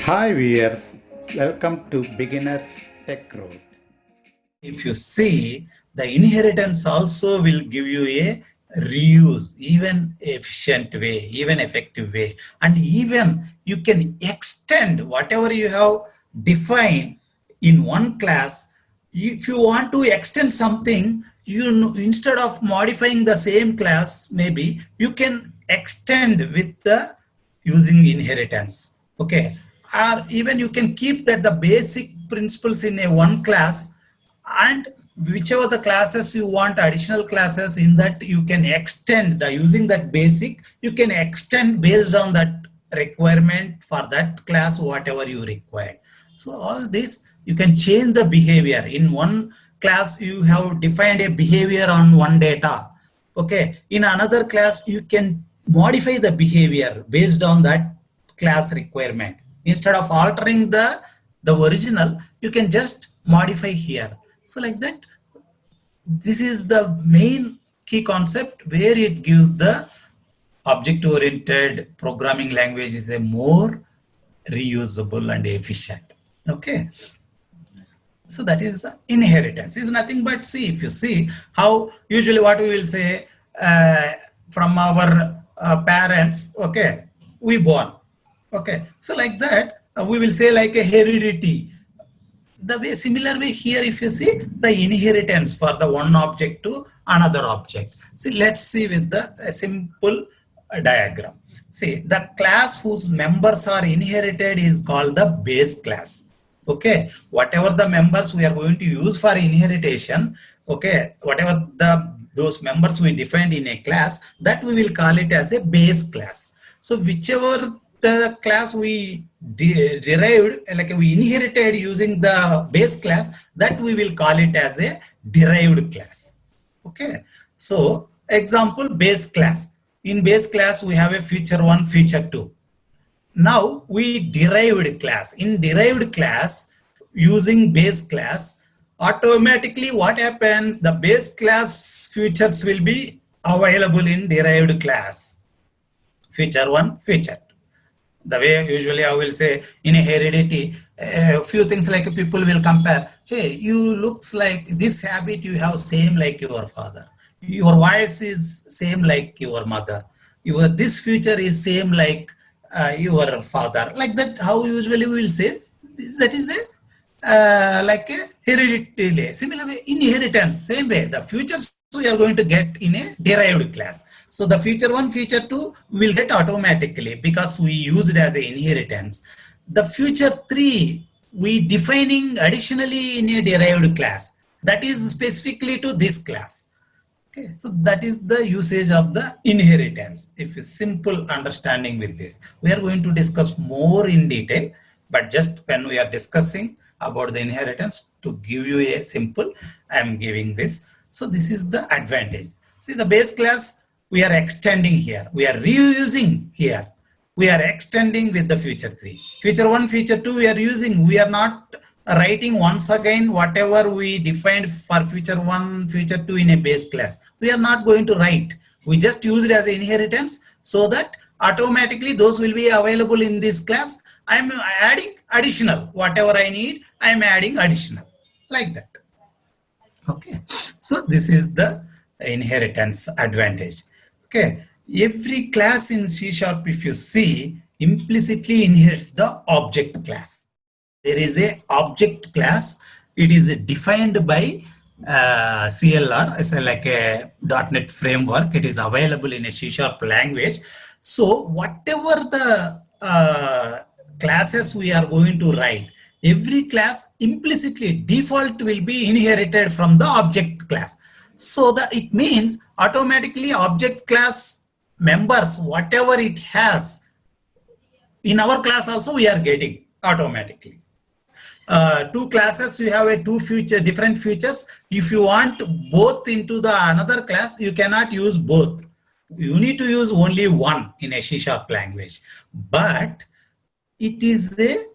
Hi viewers, welcome to Beginners Tech Road. If you see, the inheritance also will give you a reuse, even efficient way, even effective way. And even you can extend whatever you have defined in one class. If you want to extend something, instead of modifying the same class, maybe you can extend with the using inheritance. Okay. Or even you can keep that the basic principles in a one class, and whichever the classes you want additional classes in that you can extend the using that basic, you can extend based on that requirement for that class whatever you require. So all this you can change the behavior in one class. You have defined a behavior on one data. Okay, in another class you can modify the behavior based on that class requirement. Instead of altering the original, you can just modify here. So like that, this is the main key concept where it gives the object-oriented programming language is a more reusable and efficient. Okay. So that is inheritance. Is nothing but, see, if you see how usually what we will say from our parents, okay, we born. Okay. So like that, we will say like a heredity. The way, similar way here, if you see the inheritance for the one object to another object. See, let's see with the a simple diagram. See, the class whose members are inherited is called the base class. Okay, whatever the members we are going to use for inheritation, okay, whatever those members we defined in a class, that we will call it as a base class. So whichever the class we derived, like we inherited using the base class, that we will call it as a derived class. Okay, so example, base class. In base class we have a feature 1, feature 2. Now we derived class. In derived class, using base class, automatically what happens, the base class features will be available in derived class. Feature 1, feature 2. The way usually I will say in a heredity, a few things like people will compare. Hey, you looks like this habit you have same like your father. Your voice is same like your mother. Your this future is same like your father. Like that, how usually we will say that is a like a hereditary. Similarly, inheritance, same way. The futures we are going to get in a derived class. So the feature 1, feature 2 will get automatically because we use it as an inheritance. The feature 3 we defining additionally in a derived class, that is specifically to this class. Okay, so that is the usage of the inheritance. If a simple understanding with this, we are going to discuss more in detail, but just when we are discussing about the inheritance, to give you a simple, I am giving this. So this is the advantage. See, the base class we are extending here, we are reusing here, we are extending with the feature 3. Feature 1, feature 2 we are using, we are not writing once again whatever we defined for feature 1, feature 2 in a base class. We are not going to write. We just use it as an inheritance so that automatically those will be available in this class. I am adding additional. Whatever I need, I am adding additional. Like that. Okay. So this is the inheritance advantage. Okay. Every class in C#, if you see, implicitly inherits the object class. There is a object class. It is defined by CLR as like a .NET framework. It is available in a C# language. So whatever the classes we are going to write, every class implicitly default will be inherited from the object class. So that it means automatically object class members, whatever it has, in our class also we are getting automatically. Two classes, you have a different features. If you want both into the another class, you cannot use both. You need to use only one in a C# language. But it is the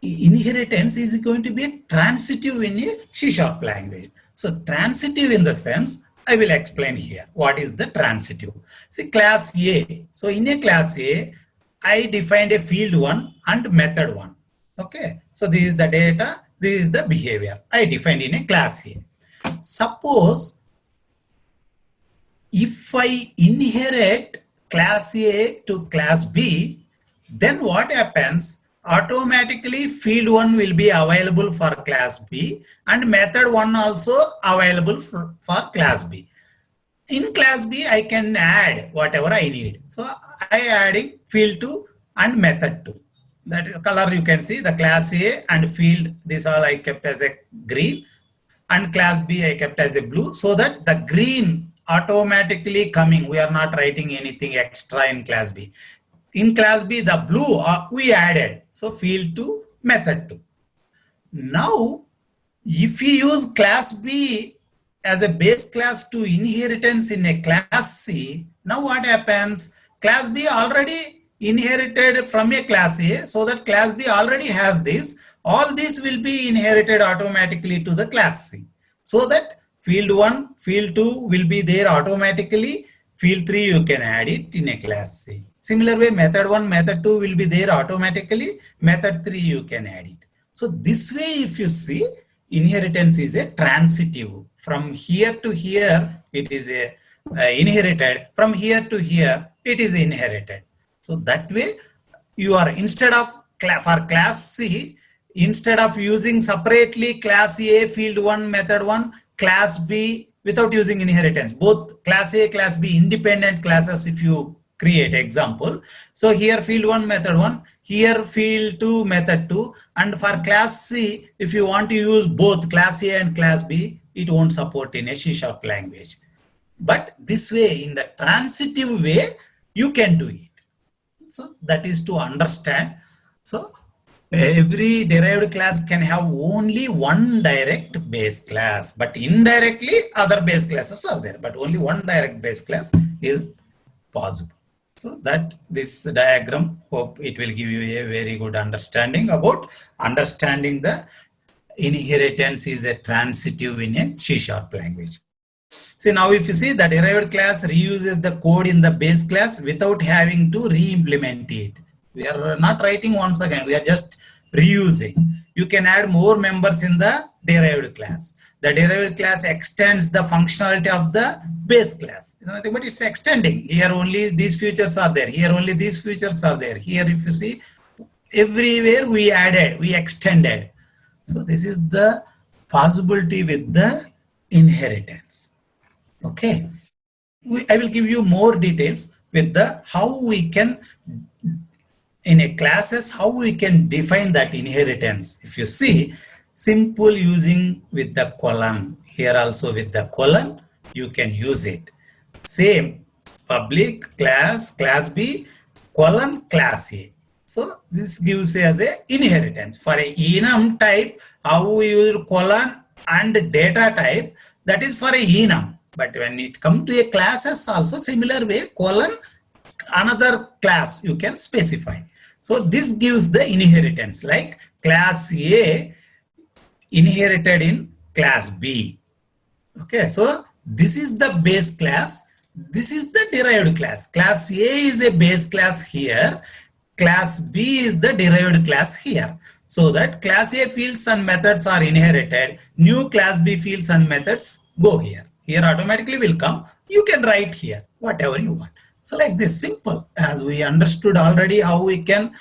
inheritance is going to be transitive in a C# language. So transitive in the sense, I will explain here. What is the transitive? See, class A. So in a class A, I defined a field 1 and method 1. Okay, so this is the data, this is the behavior I defined in a class A. Suppose if I inherit class A to class B, then what happens? Automatically field 1 will be available for class B and method 1 also available for class B. In class B, I can add whatever I need. So I adding field 2 and method 2. That is color you can see the class A and field, this all I kept as a green, and class B I kept as a blue, so that the green automatically coming. We are not writing anything extra in class B. In class B, the blue we added. So field 2, method 2. Now, if we use class B as a base class to inheritance in a class C, now what happens? Class B already inherited from a class A, so that class B already has this. All this will be inherited automatically to the class C. So that field 1, field 2 will be there automatically. Field 3 you can add it in a class C. Similar way, method 1, method 2 will be there automatically. Method 3 you can add it. So this way, if you see, inheritance is a transitive. From here to here, it is a inherited. From here to here, it is inherited. So that way, you are instead of for class C, instead of using separately class A, field 1, method 1, class B without using inheritance, both class A, class B independent classes if you create example. So here field 1, method 1, here field 2, method 2, and for class C, if you want to use both class A and class B, it won't support in a C# language. But this way, in the transitive way, you can do it. So that is to understand. So every derived class can have only one direct base class, but indirectly other base classes are there, but only one direct base class is possible. So that this diagram, hope it will give you a very good understanding about understanding the inheritance is a transitive in a C# language. See, now if you see, the derived class reuses the code in the base class without having to re-implement it. We are not writing once again, we are just reusing. You can add more members in the derived class. The derived class extends the functionality of the base class. It's nothing but it's extending. Here only these features are there. Here only these features are there. Here if you see, everywhere we added, we extended. So this is the possibility with the inheritance. Okay. I will give you more details with the how we can in a classes, how we can define that inheritance. If you see, simple using with the colon, here also with the colon, you can use it. Same, public, class, class B, colon, class A. So this gives as a inheritance. For a enum type, how we use colon and data type, that is for a enum. But when it comes to a classes also, similar way, colon, another class you can specify. So this gives the inheritance, like class A inherited in class B. Okay, so this is the base class. This is the derived class. Class A is a base class here. Class B is the derived class here. So that class A fields and methods are inherited. New class B fields and methods go here. Here automatically will come. You can write here whatever you want. So like this, simple, as we understood already how we can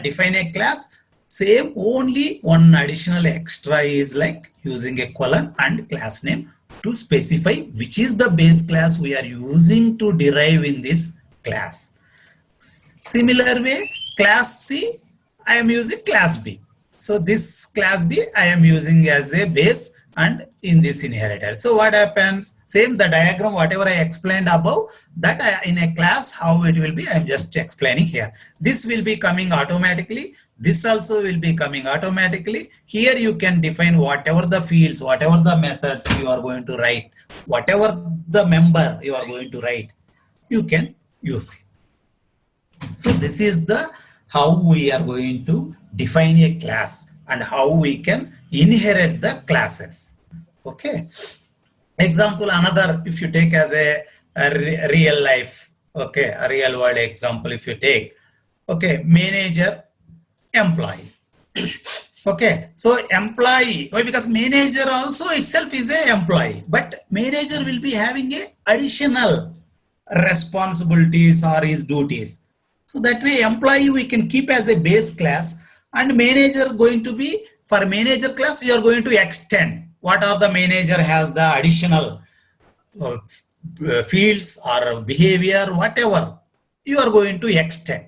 define a class. Same, only one additional extra is like using a colon and class name to specify which is the base class we are using to derive in this class. Similar way, class C, I am using class B. So this class B I am using as a base and in this inherited. So what happens? Same, the diagram, whatever I explained above, that in a class, how it will be, I am just explaining here. This will be coming automatically. This also will be coming automatically. Here you can define whatever the fields, whatever the methods you are going to write, whatever the member you are going to write, you can use it. So this is the how we are going to define a class and how we can inherit the classes. Okay. Example, another, if you take as a real life, okay, a real world example, if you take, Okay, manager, employee. Okay, so employee, why? Because manager also itself is a employee, but manager will be having a additional responsibilities or his duties. So that way employee we can keep as a base class, and manager going to be, for manager class you are going to extend what are the manager has the additional uh, fields or behavior, whatever you are going to extend.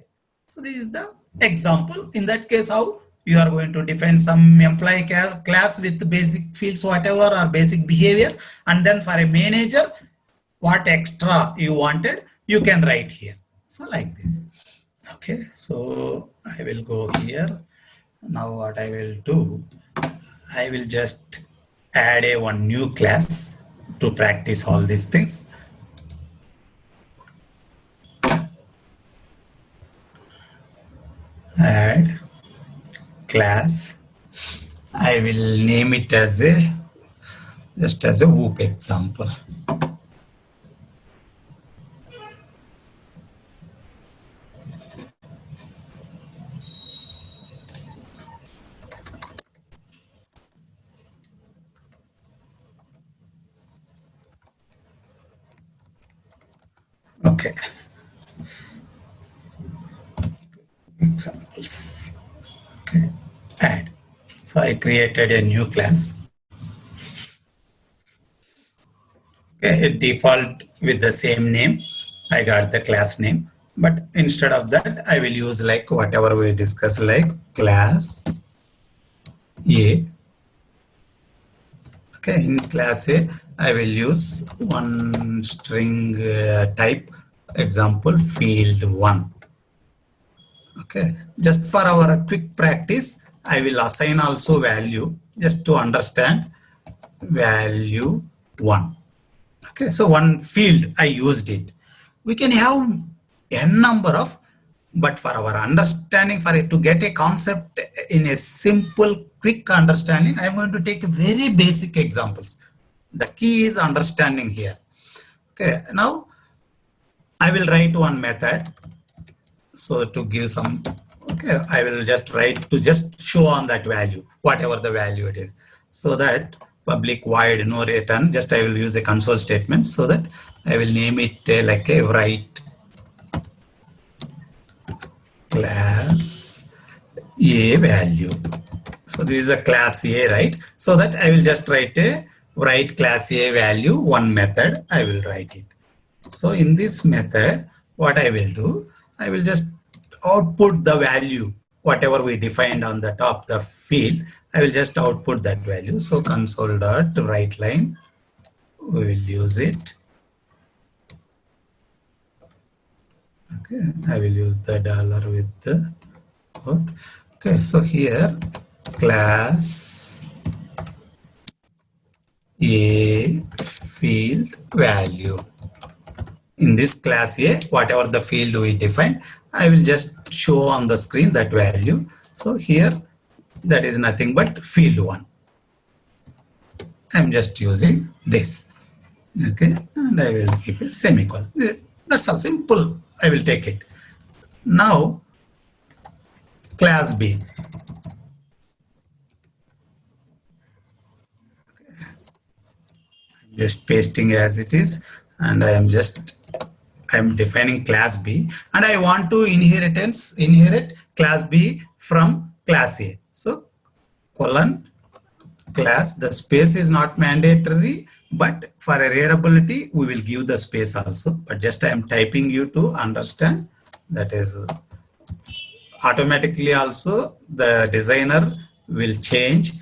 So this is the example. In that case, how you are going to define some employee class with basic fields, whatever, or basic behavior, and then for a manager, what extra you wanted, you can write here. So like this. Okay, so I will go here. Now what I will do, I will just add a one new class to practice all these things. Add class. I will name it as a, just as a whoop example. Okay. Examples. Okay. Add. So I created a new class. Okay, it default with the same name. I got the class name, but instead of that, I will use like whatever we discussed, like class A. Okay, in class A, I will use one string type, example field 1. Okay, just for our quick practice, I will assign also value just to understand value 1. Okay, so one field I used it. We can have n number of, but for our understanding, for it to get a concept in a simple, quick understanding, I'm going to take very basic examples. The key is understanding here. Okay, now I will write one method. So to give some, okay, I will just write to just show on that value, whatever the value it is. So that public void no return, just I will use a console statement, so that I will name it like a write class A value. So this is a class A, right? So that I will just write a write class A value, one method, I will write it. So in this method, what I will do, I will just output the value, whatever we defined on the top, the field, I will just output that value. So console dot write line, we will use it. Okay, I will use the dollar with the quote. Okay, so here class A field value. In this class A, whatever the field we define, I will just show on the screen that value. So here, that is nothing but field 1. I'm just using this. Okay, and I will keep a semicolon. That's all simple. I will take it. Now, class B. I'm just pasting as it is, and I'm defining class B, and I want to inherit class B from class A. So colon class, the space is not mandatory, but for a readability, we will give the space also. But just I am typing you to understand, that is automatically also the designer will change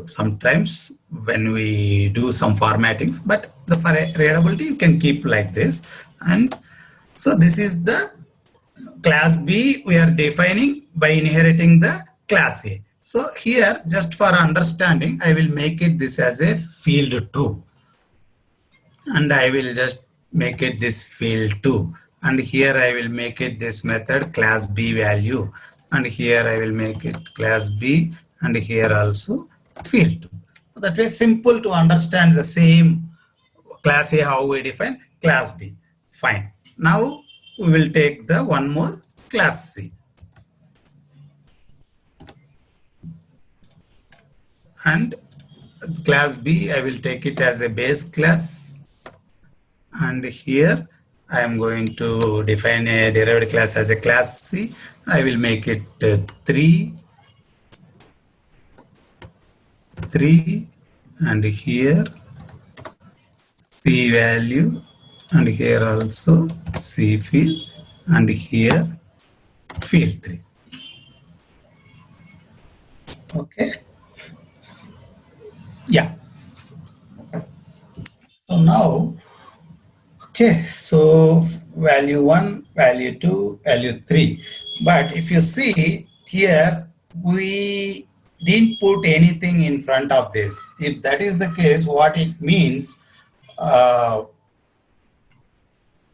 sometimes when we do some formattings, but for readability you can keep like this. And so this is the class B we are defining by inheriting the class A. So here, just for understanding, I will make it this as a field 2, and I will just make it this field 2, and here I will make it this method class B value, and here I will make it class B, and here also field 2. So that way simple to understand the same class A how we define class B. Fine. Now we will take the one more class C. And class B, I will take it as a base class. And here I am going to define a derived class as a class C. I will make it 3, and here C value, and here also C field, and here field 3. Okay. Yeah. So now, okay, so value 1, value 2, value 3. But if you see here, we didn't put anything in front of this. If that is the case, what it means,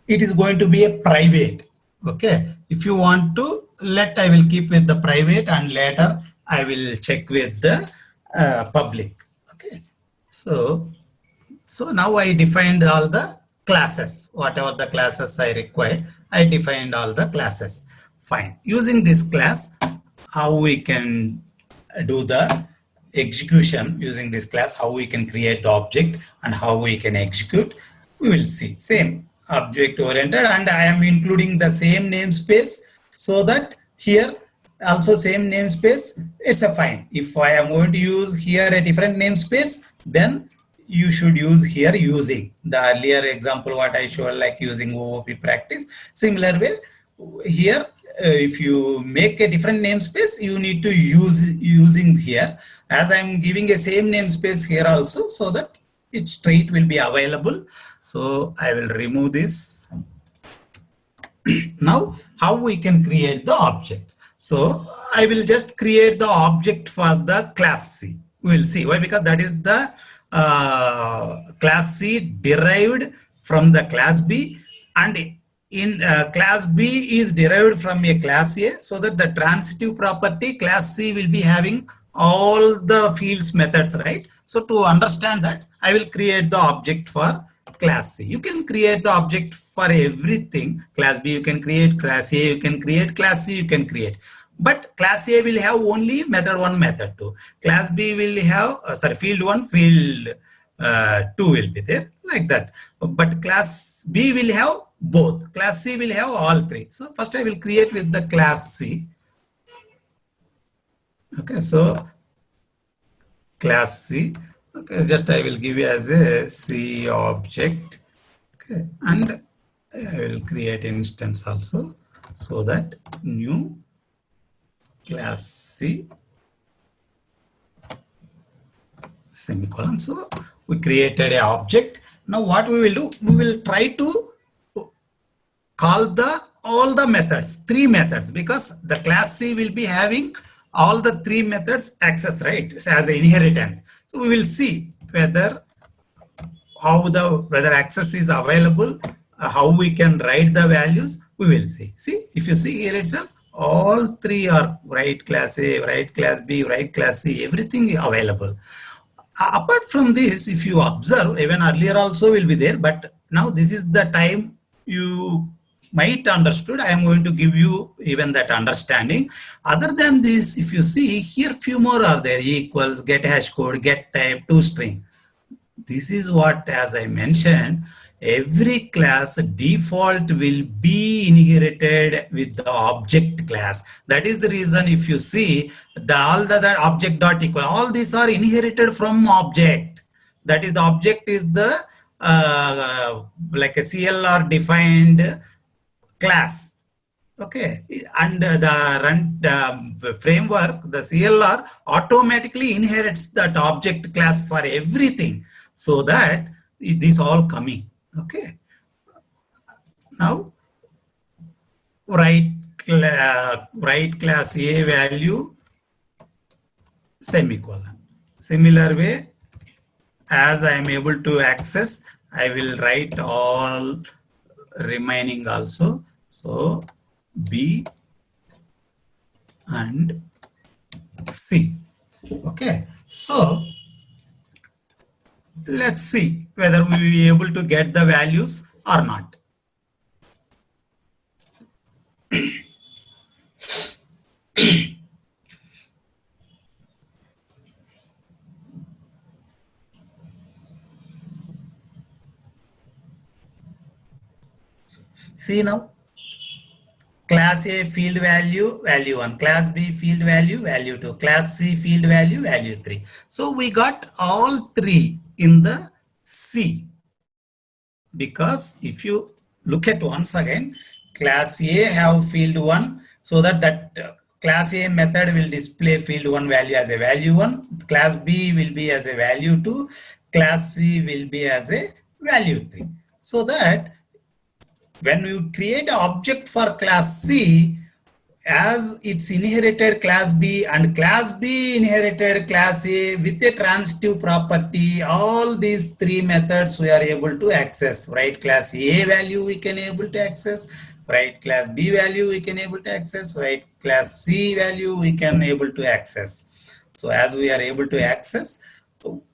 it is going to be a private. Okay. If you want to let, I will keep with the private, and later I will check with the public. Okay. So now I defined all the classes, whatever the classes I required, I defined all the classes. Fine. Using this class, how we can do the execution using this class, how we can create the object and how we can execute, we will see. Same object oriented, and I am including the same namespace, so that here also same namespace, it's a fine. If I am going to use here a different namespace, then you should use here using the earlier example what I showed, like using OOP practice. Similar way here, if you make a different namespace, you need to use using here, as I'm giving a same namespace here also, so that it straight will be available. So I will remove this. Now how we can create the object? So I will just create the object for the class C. We will see why, because that is the class C derived from the class B, and in class B is derived from a class A, so that the transitive property class C will be having all the fields methods, right? So to understand that, I will create the object for class C. You can create the object for everything. Class B you can create, class A you can create, class C you can create. But class A will have only method 1, method 2. Class B will have, field 1, field 2 will be there, like that. But class B will have both. Class C will have all 3. So first I will create with the class C. Okay, so class C. Okay, just I will give you as a C object. Okay, and I will create instance also, so that new class C semicolon. So we created an object. Now what we will do, we will try to call all the methods, 3 methods, because the class C will be having all the 3 methods access, right, as an inheritance. So we will see whether whether access is available, how we can write the values, we will see. See, if you see here itself, all 3 are write class A, write class B, write class C, everything is available. Apart from this, if you observe, even earlier also will be there, but now this is the time you might understood. I am going to give you even that understanding. Other than this, if you see here, few more are there: equals, get hash code, get type, toString. This is what, as I mentioned, every class default will be inherited with the object class. That is the reason, if you see all the object dot equal, all these are inherited from object. That is, the object is the like a CLR defined class. Okay, and the framework, the CLR automatically inherits that object class for everything, so that it is all coming. Okay, now write class A value semicolon. Similar way, as I am able to access, I will write all remaining also. So B and C. Okay, so let's see whether we will be able to get the values or not. See now, class A field value, value 1, class B field value, value 2, class C field value, value 3. So we got all three in the C. Because if you look at once again, class A have field 1, so that class A method will display field 1 value as a value 1, class B will be as a value 2, class C will be as a value 3. So that when you create an object for class C, as it's inherited class B and class B inherited class A with a transitive property, all these three methods we are able to access. Right, class A value we can able to access, right, class B value we can able to access, right, class C value we can able to access. So as we are able to access,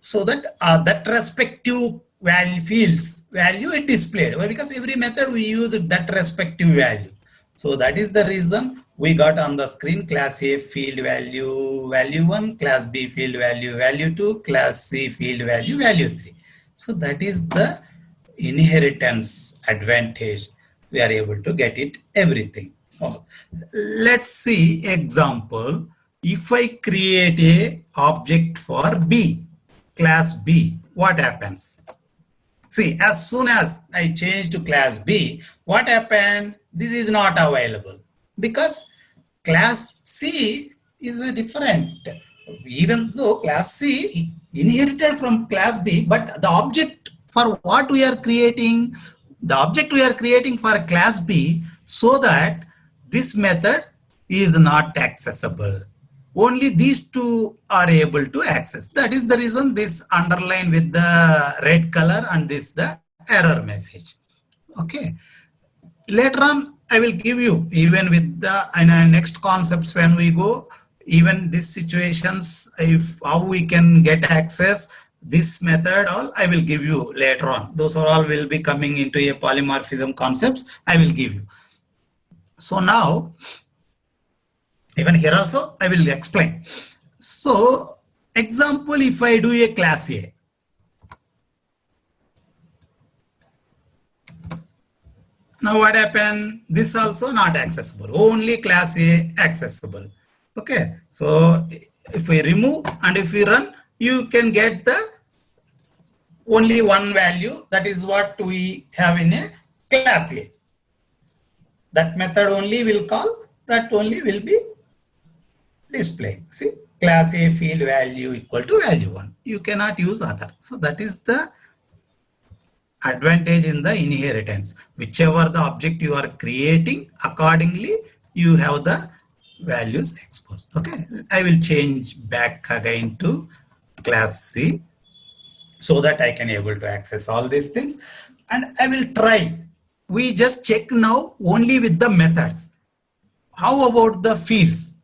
so that that respective value fields value is displayed. Why? Because every method we use that respective value. So that is the reason we got on the screen class A field value, value 1, class B field value, value 2, class C field value, value 3. So that is the inheritance advantage. We are able to get it everything. Oh. Let's see example. If I create a object for B, class B, what happens? See, as soon as I change to class B, what happened? This is not available because class C is a different. Even though class C inherited from class B, but the object for what we are creating, the object we are creating for class B, so that this method is not accessible. Only these two are able to access. That is the reason this underline with the red color and this the error message. Okay. Later on, I will give you even with the next concepts when we go, even these situations, if how we can get access, this method, all I will give you later on. Those are all will be coming into a polymorphism concepts. I will give you. So now, even here also, I will explain. So, example, if I do a class A, now what happened? This also not accessible, only class A accessible. Okay, so if we remove and if we run, you can get the only one value. That is what we have in a class A. That method only will call, that only will be display. See, class A field value equal to value 1. You cannot use other. So that is the advantage in the inheritance. Whichever the object you are creating, accordingly you have the values exposed. Okay, I will change back again to class C so that I can able to access all these things, and I will try. We just check now only with the methods. How about the fields?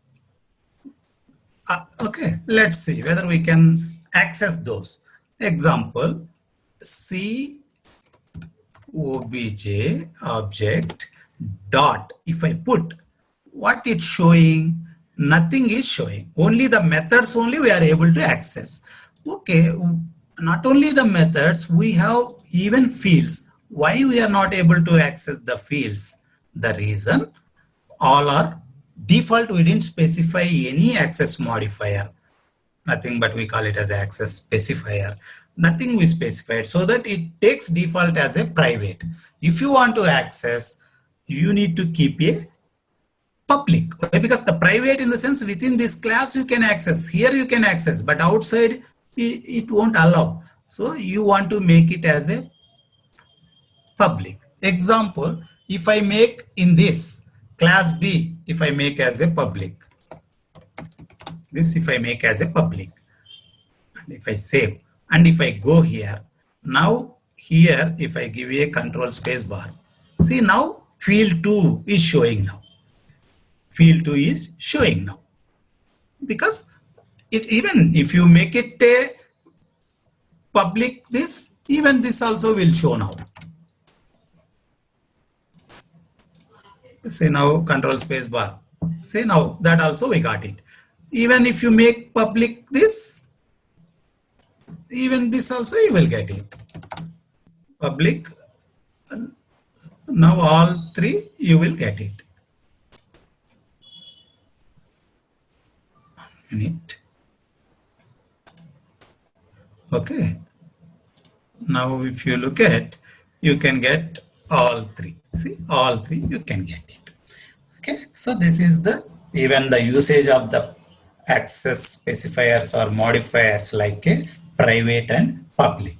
Okay, let's see whether we can access those. Example, C obj object dot. If I put, what it's showing, nothing is showing. Only the methods only we are able to access. Okay, not only the methods, we have even fields. Why we are not able to access the fields? The reason, all are default. We didn't specify any access modifier, nothing, but we call it as access specifier. Nothing we specified, so that it takes default as a private. If you want to access, you need to keep a public, because the private in the sense within this class you can access, here you can access, but outside it won't allow. So you want to make it as a public. Example, if I make in this class B, if I make as a public, this if I make as a public, and if I save, and if I go here, now here if I give you a control space bar, see now field 2 is showing now. Field 2 is showing now, because it, even if you make it a public, this, even this also will show now. Say now control space bar, say now that also we got it. Even if you make public this, even this also you will get it. Public now all three you will get it. Minute. Okay. Now if you look at, you can get all three. See, all three you can get it. Okay. So this is the even the usage of the access specifiers or modifiers like a private and public.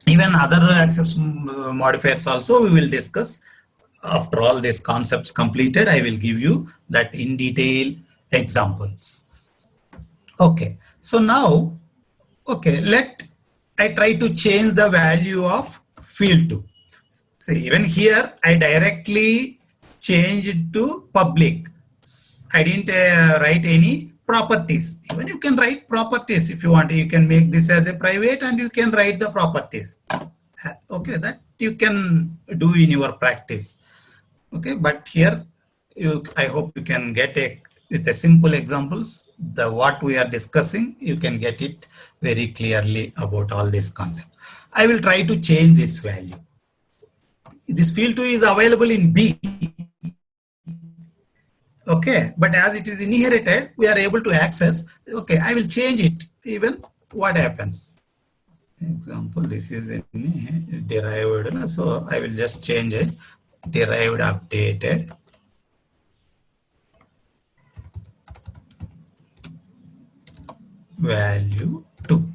Even other access modifiers also we will discuss. After all these concepts completed, I will give you that in detail examples. Okay, so now, okay, let I try to change the value of field to. See, even here I directly changed to public. I didn't write any properties. Even you can write properties if you want. You can make this as a private and you can write the properties. Okay, that you can do in your practice. Okay, but here I hope you can get a with the simple examples, the what we are discussing, you can get it very clearly about all this concept. I will try to change this value. This field 2 is available in B. Okay, but as it is inherited, we are able to access. Okay, I will change it. Even what happens? Example, this is in derived. So I will just change it. Derived updated. Value 2.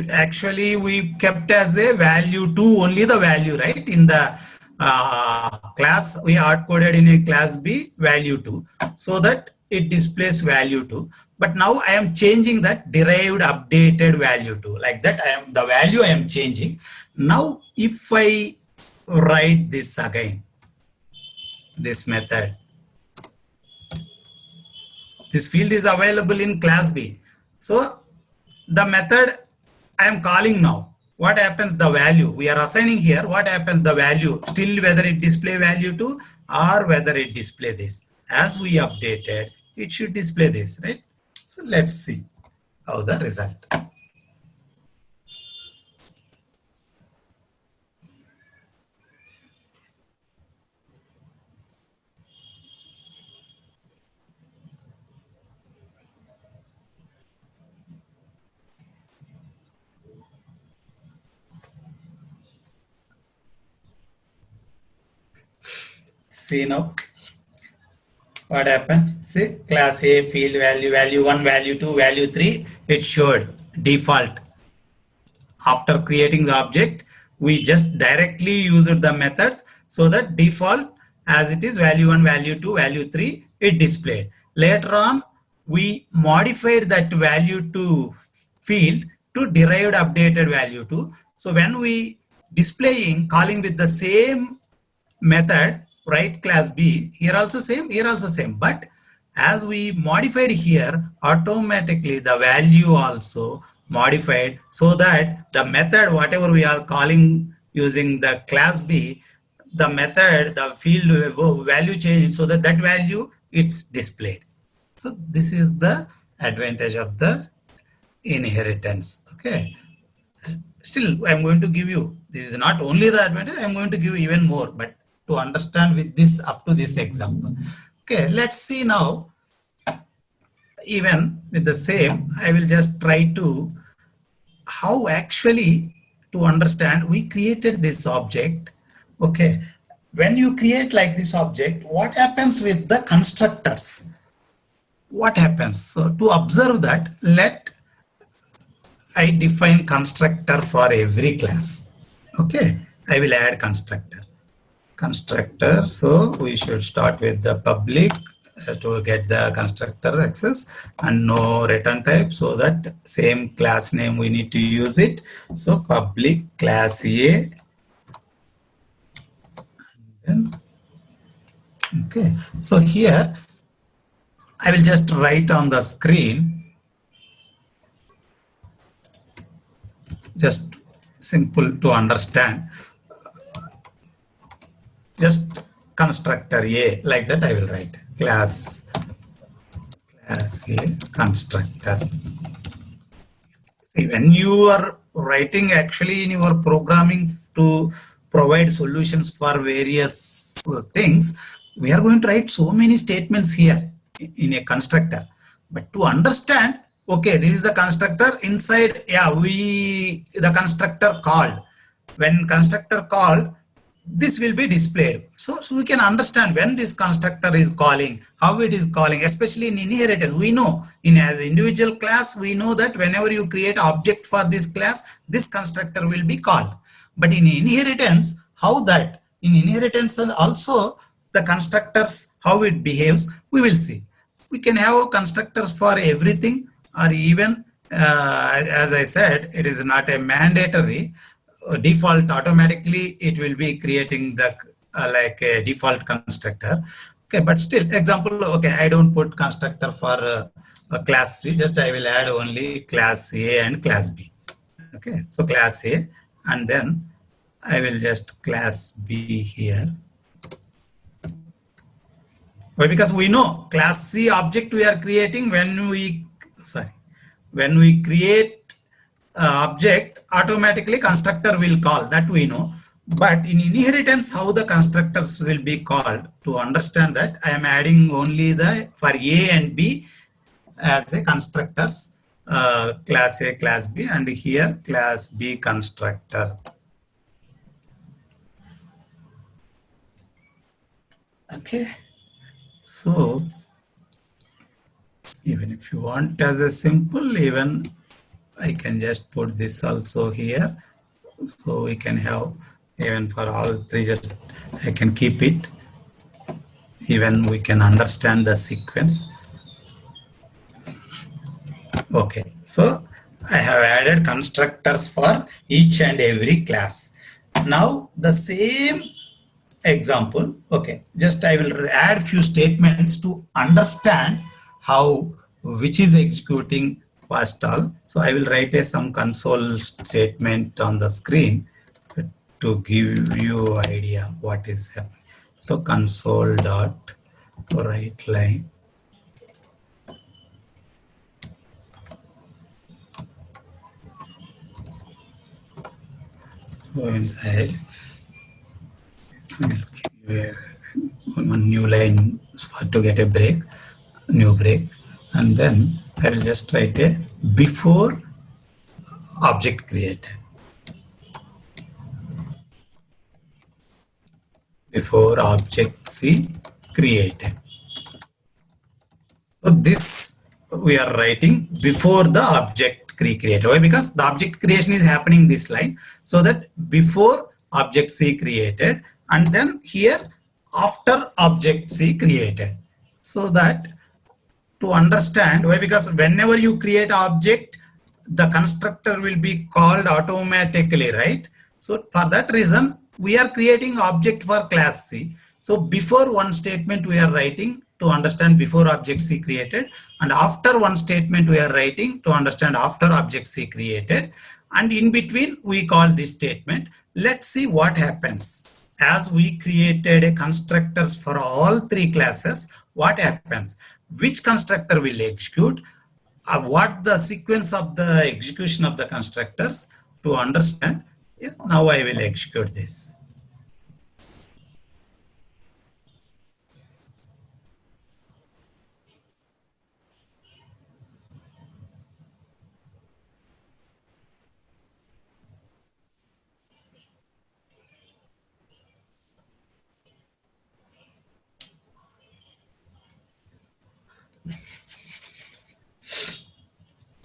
Actually, we kept as a value 2 only the value, right? In the class, we hard coded in a class B value 2 so that it displays value 2. But now I am changing that derived updated value 2 like that. The value I am changing. Now, if I write this again, this method. This field is available in class B. So the method I am calling now. What happens? The value we are assigning here. What happens? The value still whether it display value 2 or whether it display this. As we updated, it should display this, right? So let's see how the result. See now what happened. See, class A field value 1, value 2, value 3, it showed default. After creating the object, we just directly used the methods so that default as it is value 1, value 2, value 3, it displayed. Later on, we modified that value 2 field to derived updated value 2. So when we displaying calling with the same method, right, class B, here also same, but as we modified here, automatically the value also modified so that the method whatever we are calling using the class B, the method, the field value change so that value it's displayed. So this is the advantage of the inheritance. Okay, still I'm going to give you, this is not only the advantage, I'm going to give you even more, but to understand with this up to this example. Okay, let's see now. Even with the same, I will just try to how actually to understand we created this object. Okay, when you create like this object, what happens with the constructors? What happens? So to observe that, let I define constructor for every class. Okay, I will add constructor. So we should start with the public to get the constructor access and no return type, so that same class name we need to use it. So public class A. And then, okay, so here I will just write on the screen, just simple to understand. Just constructor A, like that I will write class A constructor. See, when you are writing actually in your programming to provide solutions for various things, we are going to write so many statements here in a constructor. But to understand, okay, this is the constructor inside, yeah, the constructor called. When constructor called, this will be displayed. So we can understand when this constructor is calling, how it is calling, especially in inheritance. We know as individual class, we know that whenever you create object for this class, this constructor will be called. But in inheritance, how that? In inheritance also, the constructors, how it behaves, we will see. We can have constructors for everything, or even, as I said, it is not a mandatory. Default automatically it will be creating the like a default constructor. Okay, but still, example, okay, I don't put constructor for class C, just I will add only class A and class B. Okay, so class A, and then I will just class B here. Why? Because we know class C object we are creating when we create object, automatically constructor will call, that we know. But in inheritance, how the constructors will be called, to understand that, I am adding only the for A and B as a constructors, class A, class B, and here class B constructor. Okay, so even if you want as a simple, even I can just put this also here. So we can have, even for all three, just I can keep it. Even we can understand the sequence. Okay, so I have added constructors for each and every class. Now the same example, okay, just I will add few statements to understand how which is executing first all. So I will write some console statement on the screen to give you idea what is happening. So console dot write line. So inside one new line to get a break, new break, and then I will just write a before object created. Before object C created. So this we are writing before the object created. Why? Because the object creation is happening this line. So that before object C created, and then here after object C created. So that to understand why, because whenever you create object, the constructor will be called automatically, right? So for that reason, we are creating object for class C. So before one statement we are writing to understand before object C created, and after one statement we are writing to understand after object C created, and in between we call this statement. Let's see what happens. As we created a constructors for all three classes, what happens? Which constructor will execute? What the sequence of the execution of the constructors to understand. Yes, now I will execute this.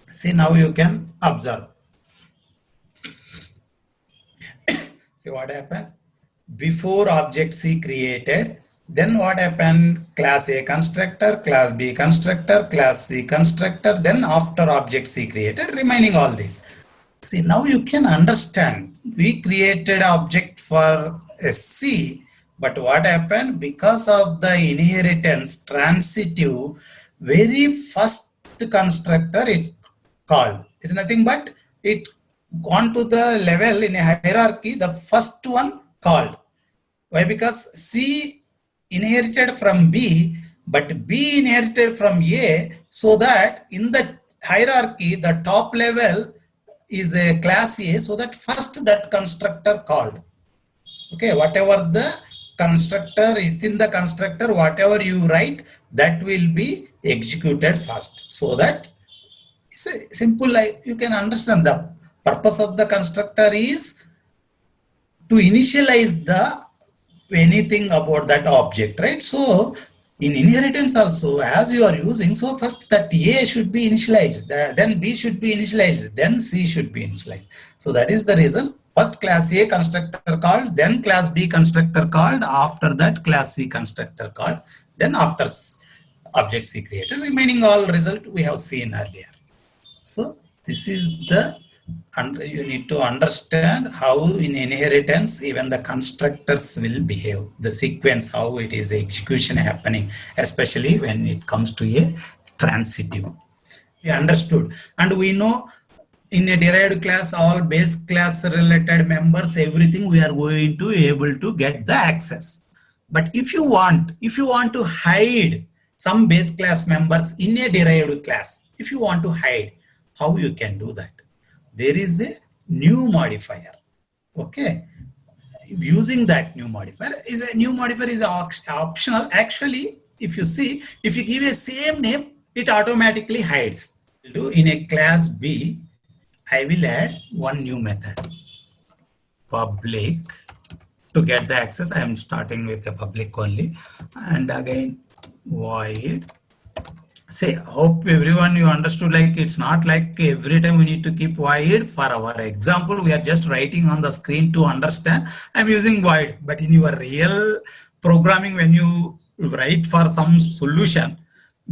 See, now you can observe. See what happened? Before object C created, then what happened? Class A constructor, class B constructor, class C constructor, then after object C created, remaining all this. See, now you can understand. We created object for C, but what happened? Because of the inheritance transitive, very first constructor it called. It's nothing but it gone to the level in a hierarchy, the first one called. Why? Because C inherited from B, but B inherited from A, so that in the hierarchy, the top level is a class A, so that first that constructor called. Okay, whatever the constructor, within the constructor, whatever you write, that will be executed first. So that it's a simple, like you can understand the purpose of the constructor is to initialize the anything about that object, right? So in inheritance also, as you are using, so first that A should be initialized, then B should be initialized, then C should be initialized. So that is the reason. First class A constructor called, then class B constructor called, after that class C constructor called, then after object C created, remaining all result we have seen earlier. So this is the, and you need to understand how in inheritance even the constructors will behave, the sequence, how it is execution happening, especially when it comes to a transitive. We understood, and we know in a derived class, all base class related members, everything we are going to able to get the access. But if you want to hide some base class members in a derived class, if you want to hide, how you can do that? There is a new modifier. Okay, using that new modifier is optional. Actually, if you see, if you give a same name, it automatically hides. In a class B, I will add one new method, public. To get the access, I am starting with the public only, and again void. Say, hope everyone you understood, like it's not like every time we need to keep void. For our example, we are just writing on the screen to understand. I'm using void, but in your real programming, when you write for some solution,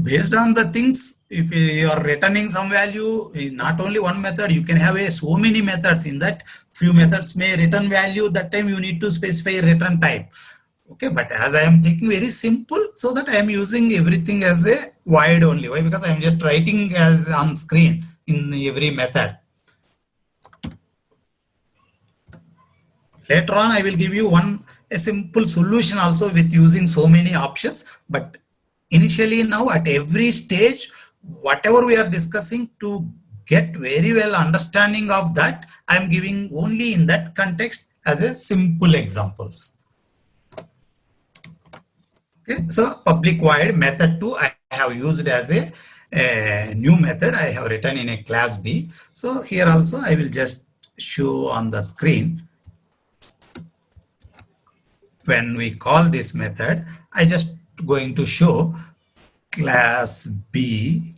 based on the things, if you are returning some value, not only one method, you can have so many methods. In that, few methods may return value. That time you need to specify return type. Okay, but as I am taking very simple, so that I am using everything as a void only. Why? Because I am just writing as on screen in every method. Later on, I will give you a simple solution also with using so many options. But initially now at every stage, whatever we are discussing, to get very well understanding of that, I am giving only in that context as a simple examples. Okay, so public void method 2 I have used as a new method I have written in a class B. So here also I will just show on the screen. When we call this method, I just going to show class B.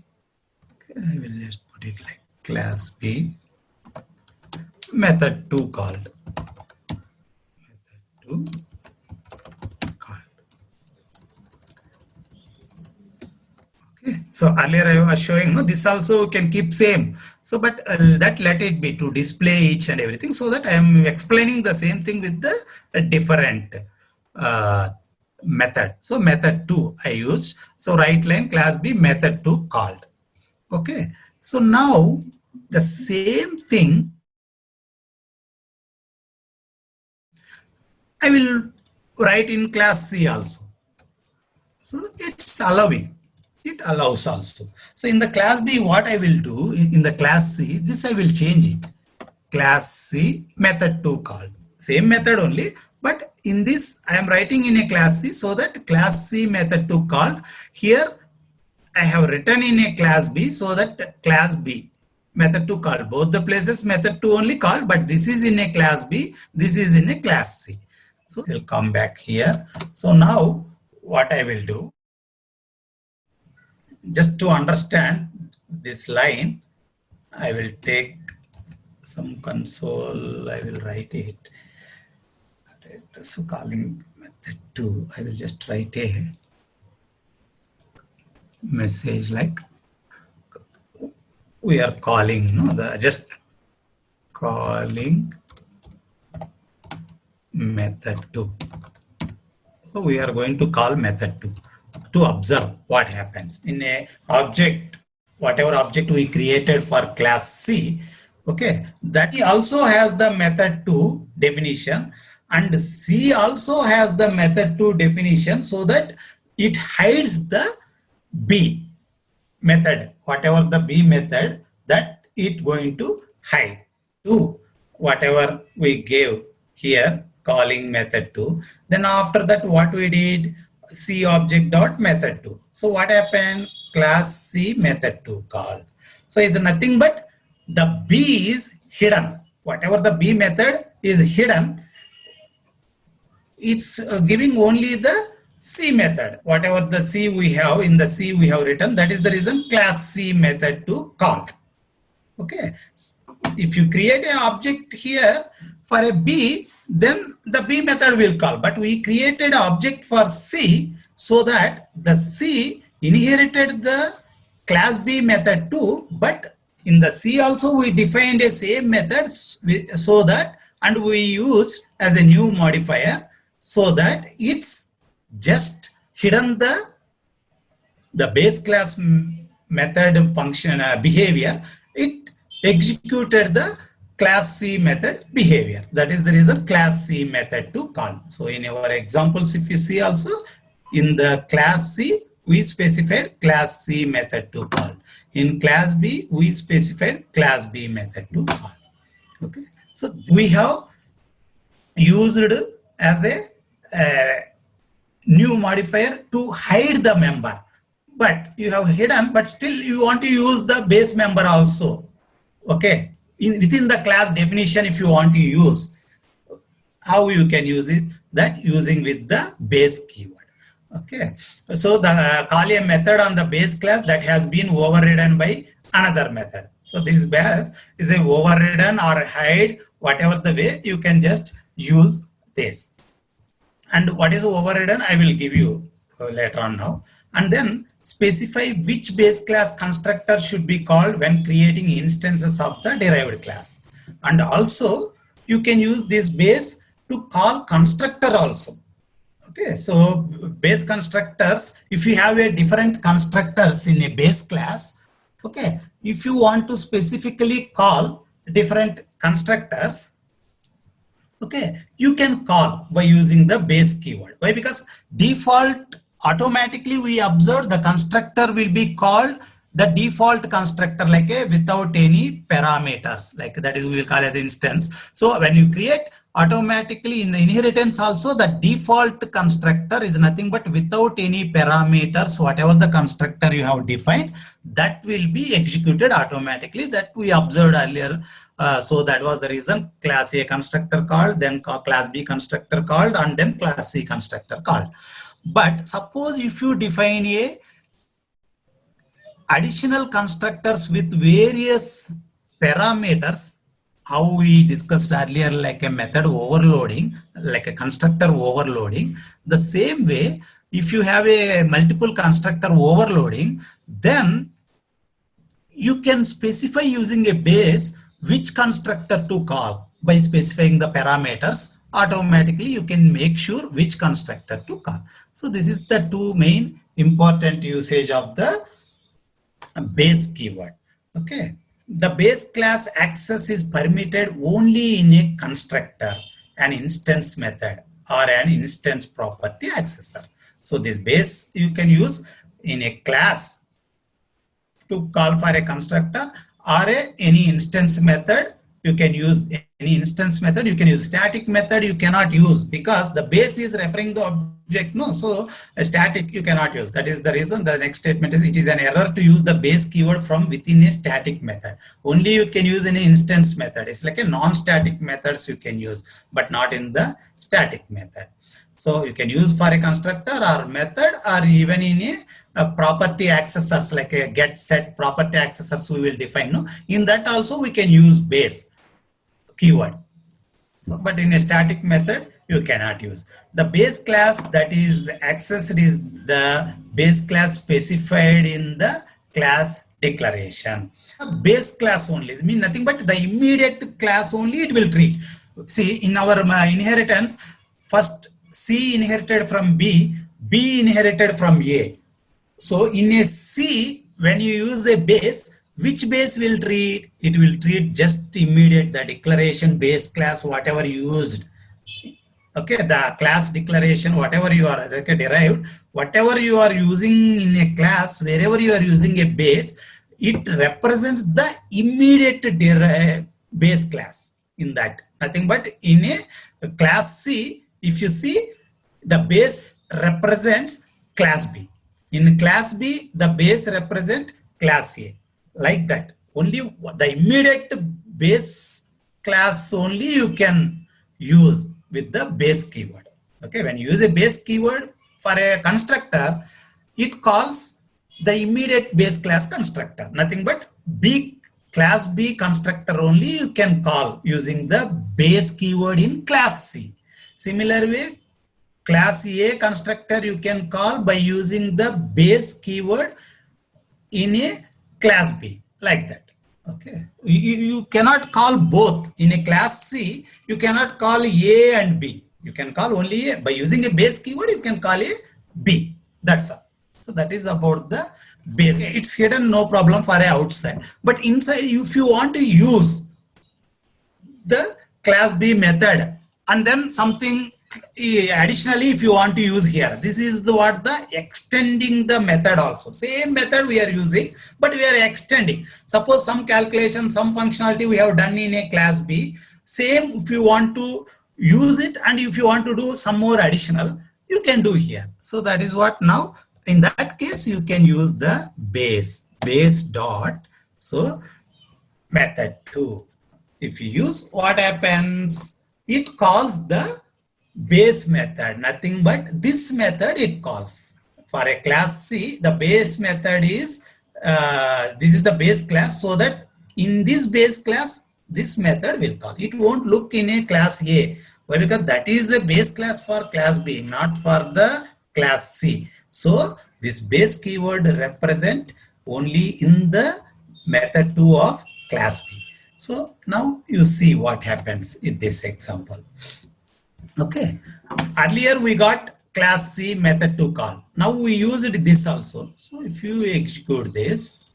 I will just put it like class B method 2 called. Method 2 called. Okay. So earlier I was showing, no, this also can keep same. So, but that let it be to display each and everything, so that I am explaining the same thing with the different method. So method 2 I used. So right line class B method 2 called. Okay. So now the same thing I will write in class C also. So it's allowing. It allows also. So in the class B, what I will do in the class C, this I will change it. Class C method 2 called. Same method only, but in this I am writing in a class C, so that class C method 2 called. Here I have written in a class B, so that class B method 2 called. Both the places method 2 only called, but this is in a class B, this is in a class C. So we'll come back here. So now what I will do, just to understand this line, I will take some console, I will write it. So calling method 2, I will just write a message like we are calling, no, just calling method 2. So we are going to call method 2 to observe what happens in a object, whatever object we created for class C. Okay, that also has the method 2 definition, and C also has the method 2 definition, so that it hides the B method, whatever the B method, that it going to hide to whatever we gave here. calling method2. Then after that, what we did, C object dot method2. So what happened? Class C method2 called. So it's nothing but the B is hidden. Whatever the B method is hidden, it's giving only the C method. Whatever the C we have, in the C we have written, that is the reason class C method to call. Okay. If you create an object here for a B, then the B method will call. But we created an object for C so that the C inherited the class B method too, but in the C also we defined a same method so that, and we used as a new modifier so that it's just hidden the base class method function behavior. It executed the class C method behavior. That is the reason class C method to call. So in our examples, if you see also in the class C, we specified class C method to call. In class B, we specified class B method to call. Okay. So we have used as a new modifier to hide the member, but you have hidden, but still you want to use the base member also. Okay. Within the class definition, if you want to use, how you can use it, that using with the base keyword. Okay, so the call a method on the base class that has been overridden by another method. So this base is a overridden or hide, whatever the way, you can just use this. And what is overridden, I will give you later on now. And then specify which base class constructor should be called when creating instances of the derived class. And also you can use this base to call constructor also. Okay, so base constructors, if you have a different constructors in a base class, okay, if you want to specifically call different constructors, okay, you can call by using the base keyword. Why? Because default automatically we observe the constructor will be called the default constructor, like a without any parameters, like that is we will call as instance. So when you create, automatically in the inheritance also the default constructor is nothing but without any parameters, whatever the constructor you have defined, that will be executed automatically, that we observed earlier. So that was the reason class A constructor called, then class B constructor called, and then class C constructor called. But suppose if you define a additional constructors with various parameters, how we discussed earlier, like a method overloading, like a constructor overloading, the same way, if you have a multiple constructor overloading, then you can specify using a base which constructor to call. By specifying the parameters, automatically you can make sure which constructor to call. So this is the two main important usage of the base keyword. Okay, the base class access is permitted only in a constructor, an instance method, or an instance property accessor. So this base you can use in a class to call for a constructor, or any instance method. You can use any instance method. You can use static method. You cannot use, because the base is referring the object. No, so a static you cannot use. That is the reason the next statement is, it is an error to use the base keyword from within a static method. Only you can use in an instance method. It's like a non-static methods you can use, but not in the static method. So you can use for a constructor or method, or even in a property accessors, like a get set property accessors we will define. No, in that also we can use base keyword. So, but in a static method you cannot use. The base class that is accessed is the base class specified in the class declaration. A base class only mean nothing but the immediate class only it will treat. See, in our inheritance, first C inherited from B, B inherited from A. So in a C, when you use a base, which base will treat? It will treat just immediate the declaration base class, whatever you used. Okay, the class declaration, whatever you are like derived, whatever you are using in a class, wherever you are using a base, it represents the immediate base class in that. Nothing but in class C, if you see, the base represents class B. In class B, the base represent class A. Like that. Only the immediate base class only you can use with the base keyword. Okay, when you use a base keyword for a constructor, it calls the immediate base class constructor. Nothing but class B constructor only you can call using the base keyword in class C. Similar way, class A constructor you can call by using the base keyword in a class B, like that. Okay, you cannot call both. In a class C, you cannot call A and B. You can call only A. By using a base keyword, you can call a B. That's all. So that is about the base. It's hidden, no problem for a outside. But inside, if you want to use the class B method and then something additionally if you want to use here, this is what the extending the method also. Same method we are using, but we are extending. Suppose some calculation, some functionality we have done in a class B. Same if you want to use it and if you want to do some more additional, you can do here. So that is what now, in that case, you can use the base dot. So method 2. If you use, what happens? It calls the base method, nothing but this method it calls. For a class C, the base method is, this is the base class, so that in this base class, this method will call. It won't look in a class A. Why? Because that is a base class for class B, not for the class C. So this base keyword represent only in the method 2 of class B. So now you see what happens in this example. Okay, earlier we got class C method 2 call. Now we used this also. So if you execute this,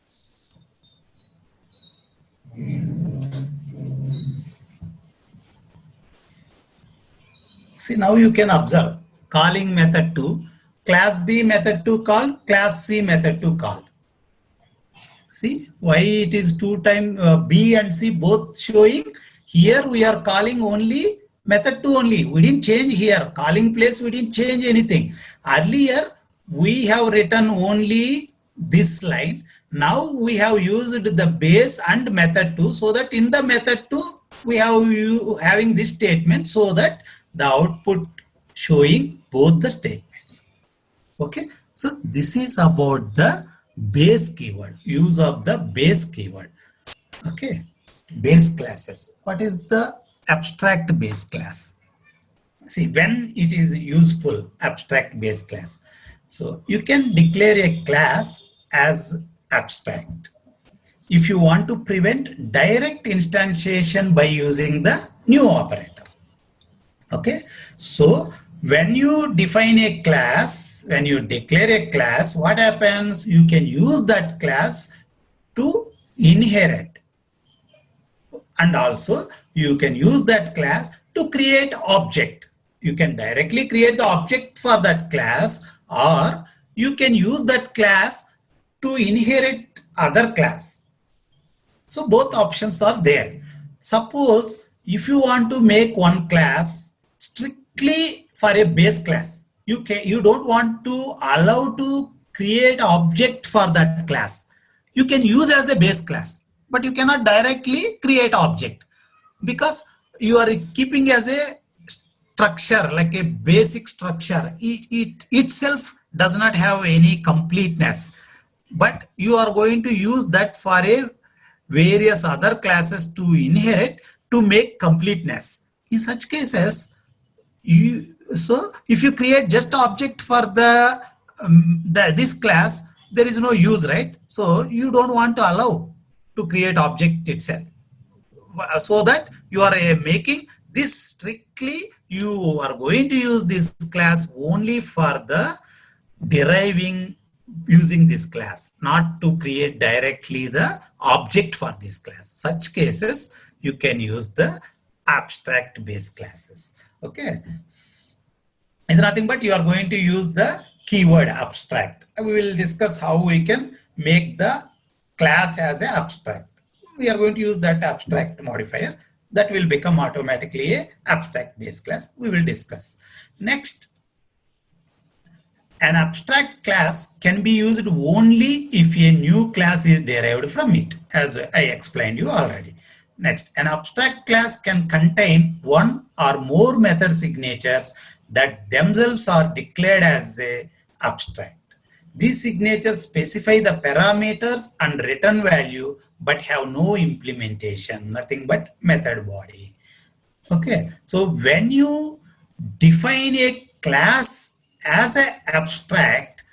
see, now you can observe calling method 2, class B method 2 called, class C method 2 called. See why it is 2 times B and C both showing. Here we are calling only method 2 only. We didn't change here. Calling place we didn't change anything. Earlier we have written only this line. Now we have used the base and method 2, so that in the method 2 we have having this statement, so that the output showing both the statements. Okay, so this is about the base keyword, use of the base keyword. Okay, base classes. What is the abstract base class? See, when it is useful, abstract base class. So you can declare a class as abstract if you want to prevent direct instantiation by using the new operator. Okay, so when you define a class, when you declare a class, what happens? You can use that class to inherit, and also you can use that class to create object. You can directly create the object for that class, or you can use that class to inherit other class. So both options are there. Suppose if you want to make one class strictly for a base class, you don't want to allow to create object for that class. You can use as a base class, but you cannot directly create object because you are keeping as a structure, like a basic structure. It itself does not have any completeness, but you are going to use that for a various other classes to inherit to make completeness. In such cases, so if you create just object for this class, there is no use, right? So you don't want to allow to create object itself, so that you are making this strictly, you are going to use this class only for the deriving using this class, not to create directly the object for this class. Such cases you can use the abstract base classes. Okay, it's nothing but you are going to use the keyword abstract. We will discuss how we can make the class as an abstract. We are going to use that abstract modifier. that will become automatically a abstract base class. We will discuss. Next, an abstract class can be used only if a new class is derived from it, as I explained you already. Next, an abstract class can contain one or more method signatures that themselves are declared as a abstract. These signatures specify the parameters and return value but have no implementation, nothing but method body. Okay, so when you define a class as an abstract,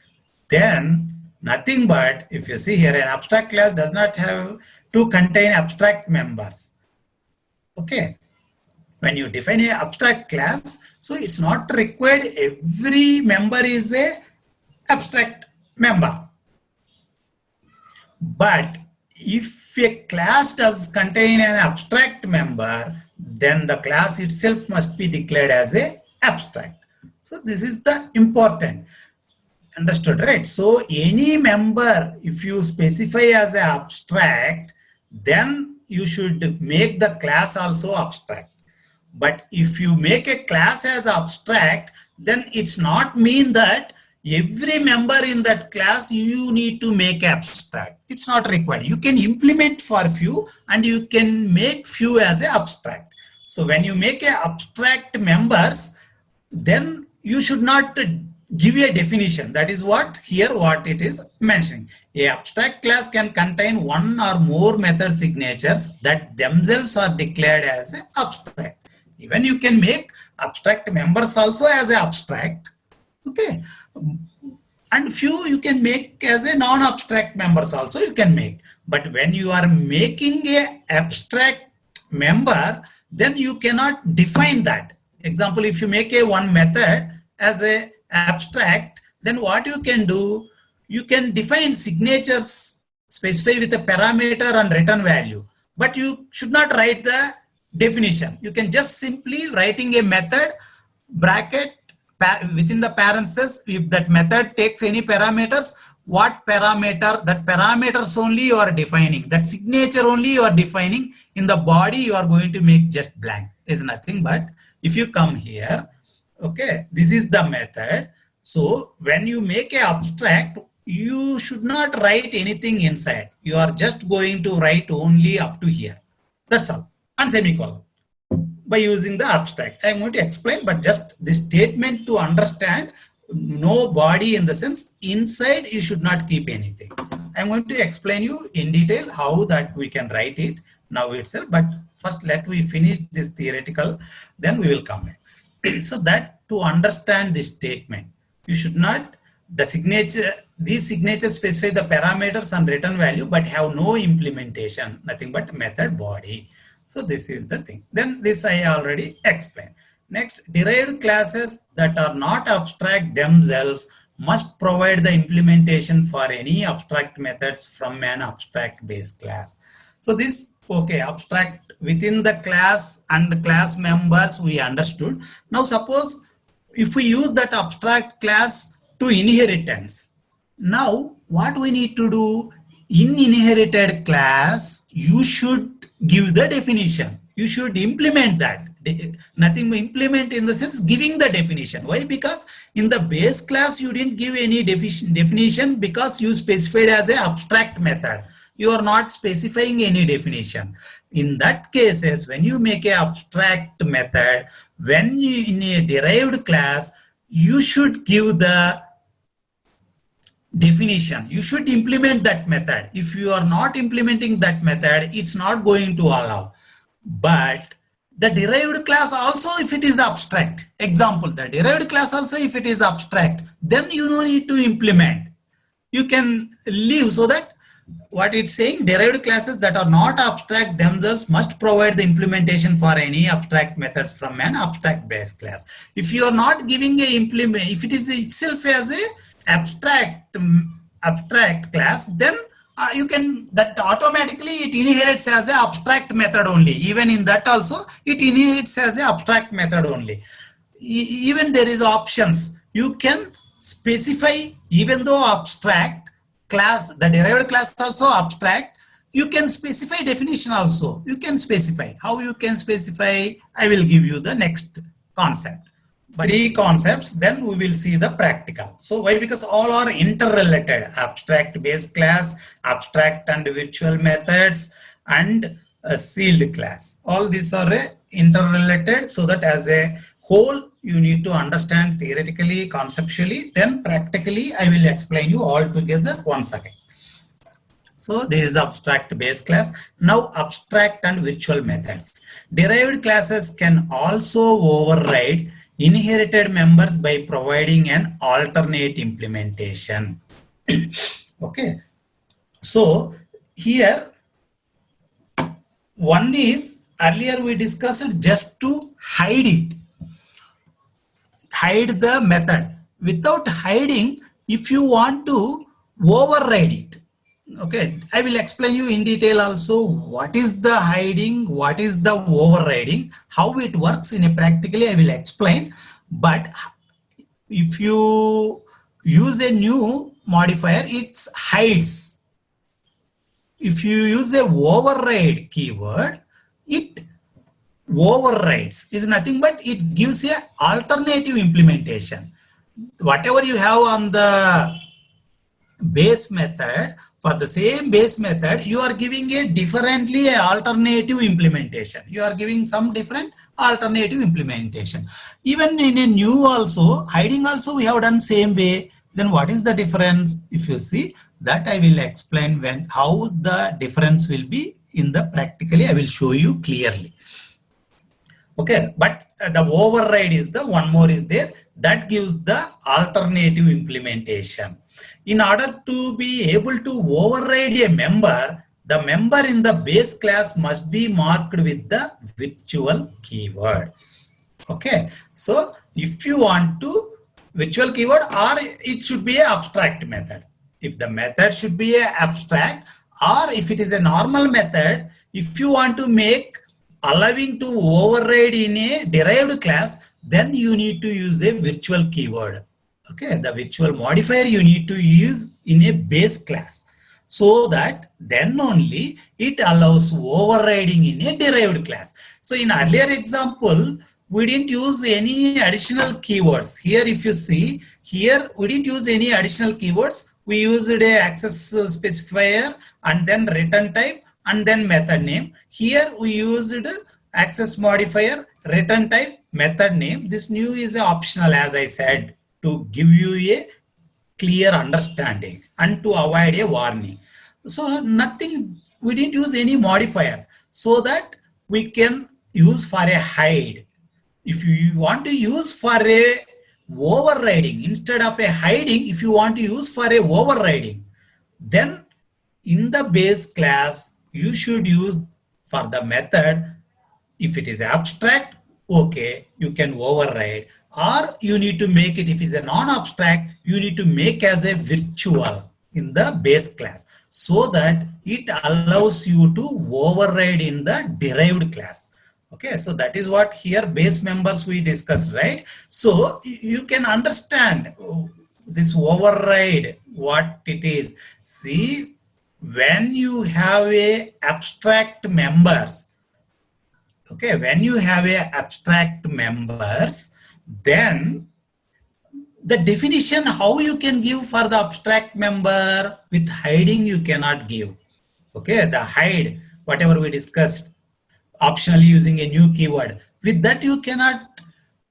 then nothing but, if you see here, an abstract class does not have to contain abstract members. Okay, when you define an abstract class, so it's not required every member is a abstract member. But if a class does contain an abstract member, then the class itself must be declared as a abstract. So this is the important. Understood, right? So any member, if you specify as an abstract, then you should make the class also abstract. But if you make a class as abstract, then it's not mean that every member in that class you need to make abstract. It's not required. You can implement for few and you can make few as a abstract. So when you make a abstract members, then you should not give a definition. That is what here what it is mentioning. A abstract class can contain one or more method signatures that themselves are declared as an abstract. Even you can make abstract members also as an abstract. Okay, and few you can make as a non-abstract members also you can make. But when you are making a abstract member, then you cannot define that. Example, if you make a one method as a abstract, then what you can do, you can define signatures specify with a parameter and return value, but you should not write the definition. You can just simply writing a method bracket within the parentheses. If that method takes any parameters, what parameter, that parameters only you are defining, that signature only you are defining. In the body you are going to make just blank, is nothing but if you come here, okay, this is the method. So when you make a abstract, you should not write anything inside. You are just going to write only up to here. That's all, and semicolon. By using the abstract, I am going to explain, but just this statement to understand, no body in the sense inside you should not keep anything. I am going to explain you in detail how that we can write it now itself, but first let we finish this theoretical, then we will come back. So that to understand this statement, you should not, the signature, these signatures specify the parameters and return value but have no implementation, nothing but method body. So this is the thing. Then this I already explained. Next, derived classes that are not abstract themselves must provide the implementation for any abstract methods from an abstract base class. So this, okay, abstract within the class and the class members we understood. Now suppose if we use that abstract class to inheritance. Now what we need to do, in inherited class, you should give the definition. You should implement that. Nothing implement in the sense giving the definition. Why? Because in the base class you didn't give any definition because you specified as an abstract method. You are not specifying any definition. In that cases, when you make an abstract method, when you in a derived class, you should give the definition. You should implement that method. If you are not implementing that method, it's not going to allow. But the derived class also, if it is abstract, example, the derived class also if it is abstract, then you don't need to implement. You can leave. So that what it's saying, derived classes that are not abstract themselves must provide the implementation for any abstract methods from an abstract base class. If you are not giving a implement, if it is itself as a abstract class, then you can, that automatically it inherits as an abstract method only. Even in that also it inherits as an abstract method only. Even there is options. You can specify, even though abstract class, the derived class also abstract, you can specify definition also. You can specify. How you can specify? I will give you the next concept. But three concepts, then we will see the practical. So why? Because all are interrelated. Abstract base class, abstract and virtual methods, and a sealed class. All these are interrelated, so that as a whole, you need to understand theoretically, conceptually, then practically, I will explain you all together once again. So this is abstract base class. Now abstract and virtual methods. Derived classes can also override inherited members by providing an alternate implementation. Okay. So here, one is earlier we discussed just to hide it. Hide the method. Without hiding, if you want to override it. Okay, I will explain you in detail also what is the hiding, what is the overriding, how it works in a practically I will explain. But if you use a new modifier, it hides. If you use a override keyword, it overrides. Is nothing but it gives a alternative implementation. Whatever you have on the base method, for the same base method, you are giving a differently alternative implementation. You are giving some different alternative implementation. Even in a new also, hiding also we have done same way. Then what is the difference? If you see that, I will explain when how the difference will be in the practically. I will show you clearly. Okay, but the override is the one more is there that gives the alternative implementation. In order to be able to override a member, the member in the base class must be marked with the virtual keyword. Okay, so if you want to virtual keyword, or it should be an abstract method. If the method should be an abstract, or if it is a normal method, if you want to make allowing to override in a derived class, then you need to use a virtual keyword. Okay, the virtual modifier you need to use in a base class, so that then only it allows overriding in a derived class. So in earlier example, we didn't use any additional keywords. Here if you see, here we didn't use any additional keywords. We used a access specifier and then return type and then method name. Here we used access modifier, return type, method name. This new is optional, as I said, to give you a clear understanding and to avoid a warning. So nothing, we didn't use any modifiers, so that we can use for a hide. If you want to use for a overriding, instead of a hiding, if you want to use for a overriding, then in the base class, you should use for the method. If it is abstract, okay, you can override, or you need to make it, if it's a non-abstract, you need to make as a virtual in the base class, so that it allows you to override in the derived class. Okay, so that is what here base members we discussed, right? So you can understand this override, what it is. See, when you have a abstract members, okay, when you have a abstract members, then the definition how you can give for the abstract member, with hiding you cannot give. Okay, the hide, whatever we discussed, optionally using a new keyword, with that you cannot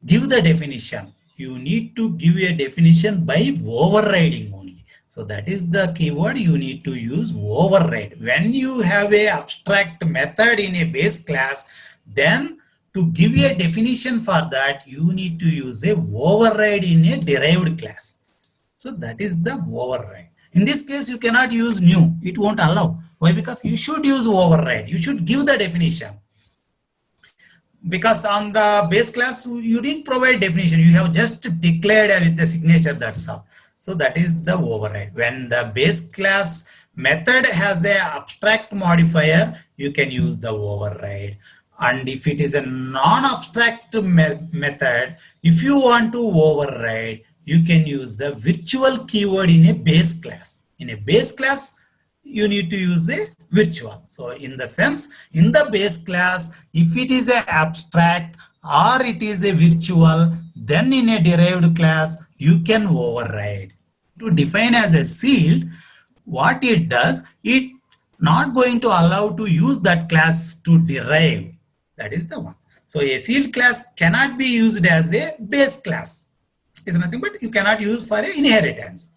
give the definition. You need to give a definition by overriding only. So that is the keyword you need to use, override. When you have a abstract method in a base class, then to give you a definition for that, you need to use a override in a derived class. So that is the override. In this case, you cannot use new. It won't allow. Why? Because you should use override. You should give the definition. Because on the base class, you didn't provide definition. You have just declared with the signature, that's all. So that is the override. When the base class method has the abstract modifier, you can use the override. And if it is a non-abstract method, if you want to override, you can use the virtual keyword in a base class. In a base class, you need to use a virtual. So in the sense, in the base class, if it is a abstract or it is a virtual, then in a derived class, you can override. To define as a sealed, what it does, it not going to allow to use that class to derive. That is the one. So a sealed class cannot be used as a base class. It's nothing but you cannot use for a inheritance.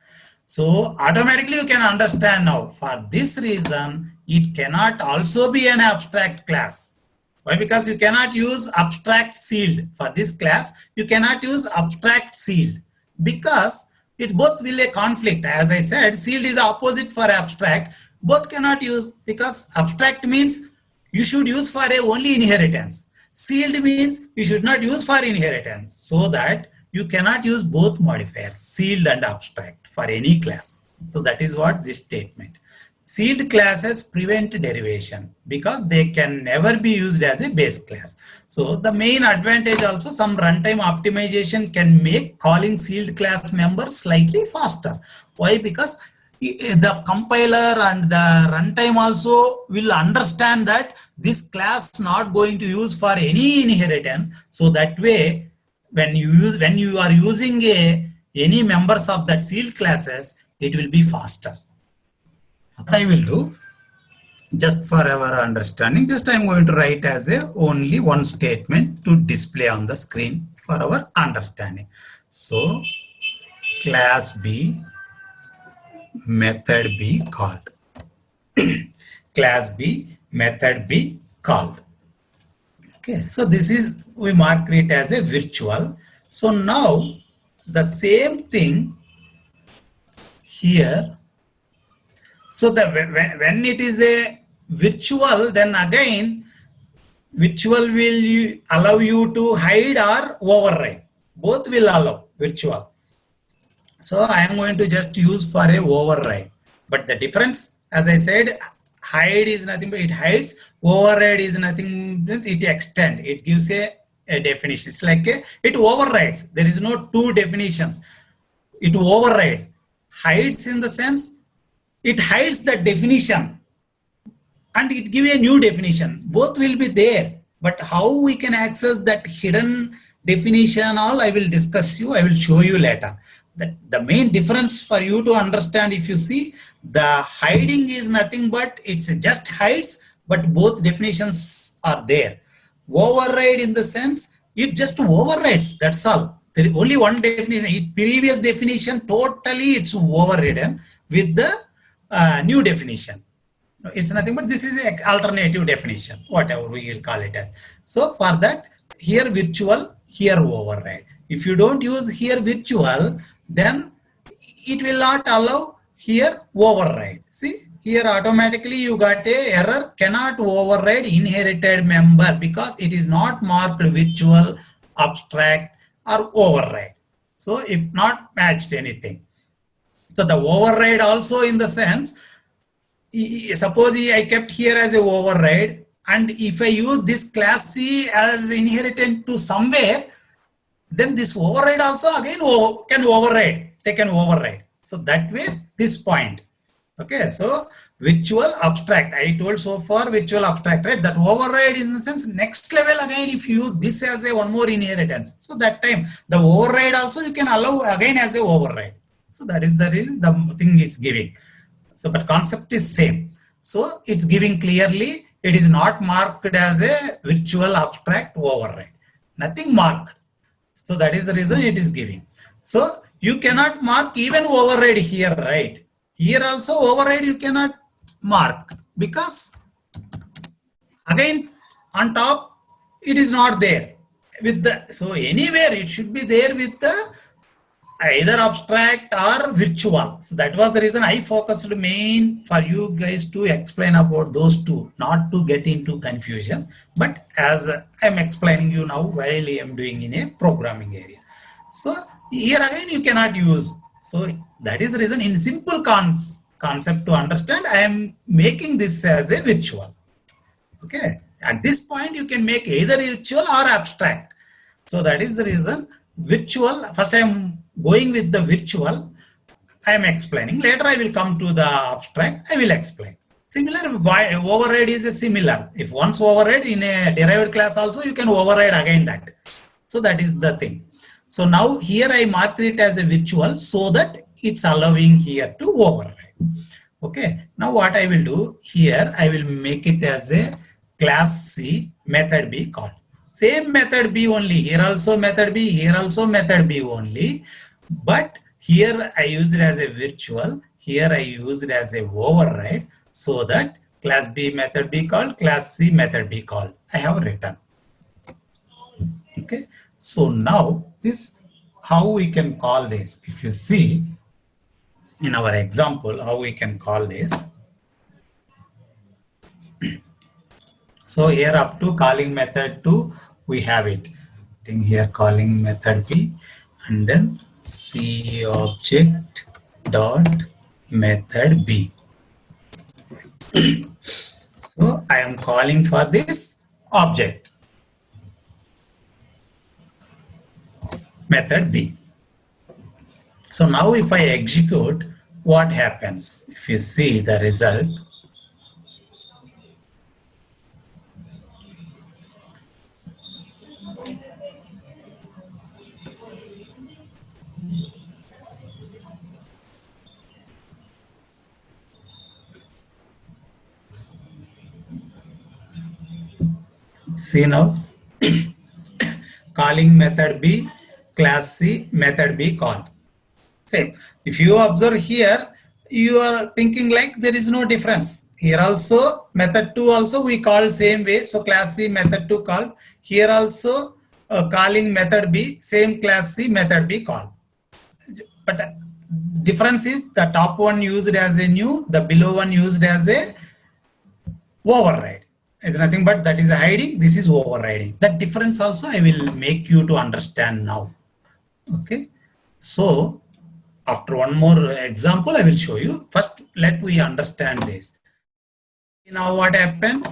So automatically you can understand now, for this reason, it cannot also be an abstract class. Why? Because you cannot use abstract sealed. For this class, you cannot use abstract sealed because it both will a conflict. As I said, sealed is opposite for abstract. Both cannot use because abstract means you should use for a only inheritance. Sealed means you should not use for inheritance. So that you cannot use both modifiers, sealed and abstract, for any class. So that is what this statement. Sealed classes prevent derivation because they can never be used as a base class. So the main advantage also, some runtime optimization can make calling sealed class members slightly faster. Why? Because the compiler and the runtime also will understand that this class not going to use for any inheritance. So that way, when you are using any members of that sealed classes, it will be faster. What I will do, just for our understanding, just I am going to write as a only one statement to display on the screen for our understanding. So class B, method B called. Class B, method B called. Okay, so this is, we mark it as a virtual. So now the same thing here. So the when it is a virtual, then again virtual will allow you to hide or override. Both will allow virtual. So I am going to just use for a override. But the difference, as I said, hide is nothing but it hides. Override is nothing, it extends. It gives a definition. It's like it overrides. There is no two definitions. It overrides. Hides in the sense, it hides the definition and it gives a new definition. Both will be there. But how we can access that hidden definition, all I will discuss you, I will show you later. The main difference for you to understand, if you see, the hiding is nothing but it's just hides, but both definitions are there. Override in the sense, it just overrides, that's all. There is only one definition. Previous definition, totally it's overridden with the new definition. It's nothing but this is an alternative definition, whatever we will call it as. So for that, here virtual, here override. If you don't use here virtual, then it will not allow here override. See, here automatically you got a error, cannot override inherited member because it is not marked virtual, abstract or override. So if not matched anything. So the override also in the sense, suppose I kept here as a override, and if I use this class C as inheritance to somewhere, then this override also again can override. They can override. So that way, this point. Okay, so virtual abstract. I told so far virtual abstract, right? That override in the sense next level again if you use this as a one more inheritance. So that time the override also you can allow again as a override. So that is the thing it's giving. So but concept is same. So it's giving clearly it is not marked as a virtual abstract override. Nothing marked. So that is the reason it is giving. So you cannot mark even override here, right? Here also override you cannot mark because again on top it is not there with the, so anywhere it should be there with the either abstract or virtual. So that was the reason I focused main for you guys to explain about those two, not to get into confusion. But as I'm explaining you now while I am doing in a programming area. So here again you cannot use. So that is the reason in simple concept to understand, I am making this as a virtual. Okay. At this point you can make either virtual or abstract. So that is the reason virtual, first I am going with the virtual I am explaining. Later I will come to the abstract. I will explain. Similar, override is a similar. If once override in a derived class also, you can override again that. So that is the thing. So now here I mark it as a virtual so that it's allowing here to override. Okay. Now what I will do here, I will make it as a class C method B called. Same method B only. Here also method B, here also method B only. But here I use it as a virtual. Here I use it as a override so that class B method be called, class C method be called. I have written. Okay. So now this, how we can call this? If you see in our example, how we can call this. So here up to calling method 2, we have it. Here calling method B and then C object dot method B. So I am calling for this object method B. So now if I execute, what happens? If you see the result, see now, calling method B, class C, method B called. Same. If you observe here, you are thinking like there is no difference. Here also, method 2 also we call same way. So class C, method 2 called. Here also calling method B, same class C, method B called. But difference is the top one used as a new, the below one used as a override. It's nothing but that is hiding, this is overriding. That difference also I will make you to understand now. Okay. So after one more example, I will show you. First, let we understand this. Now what happened?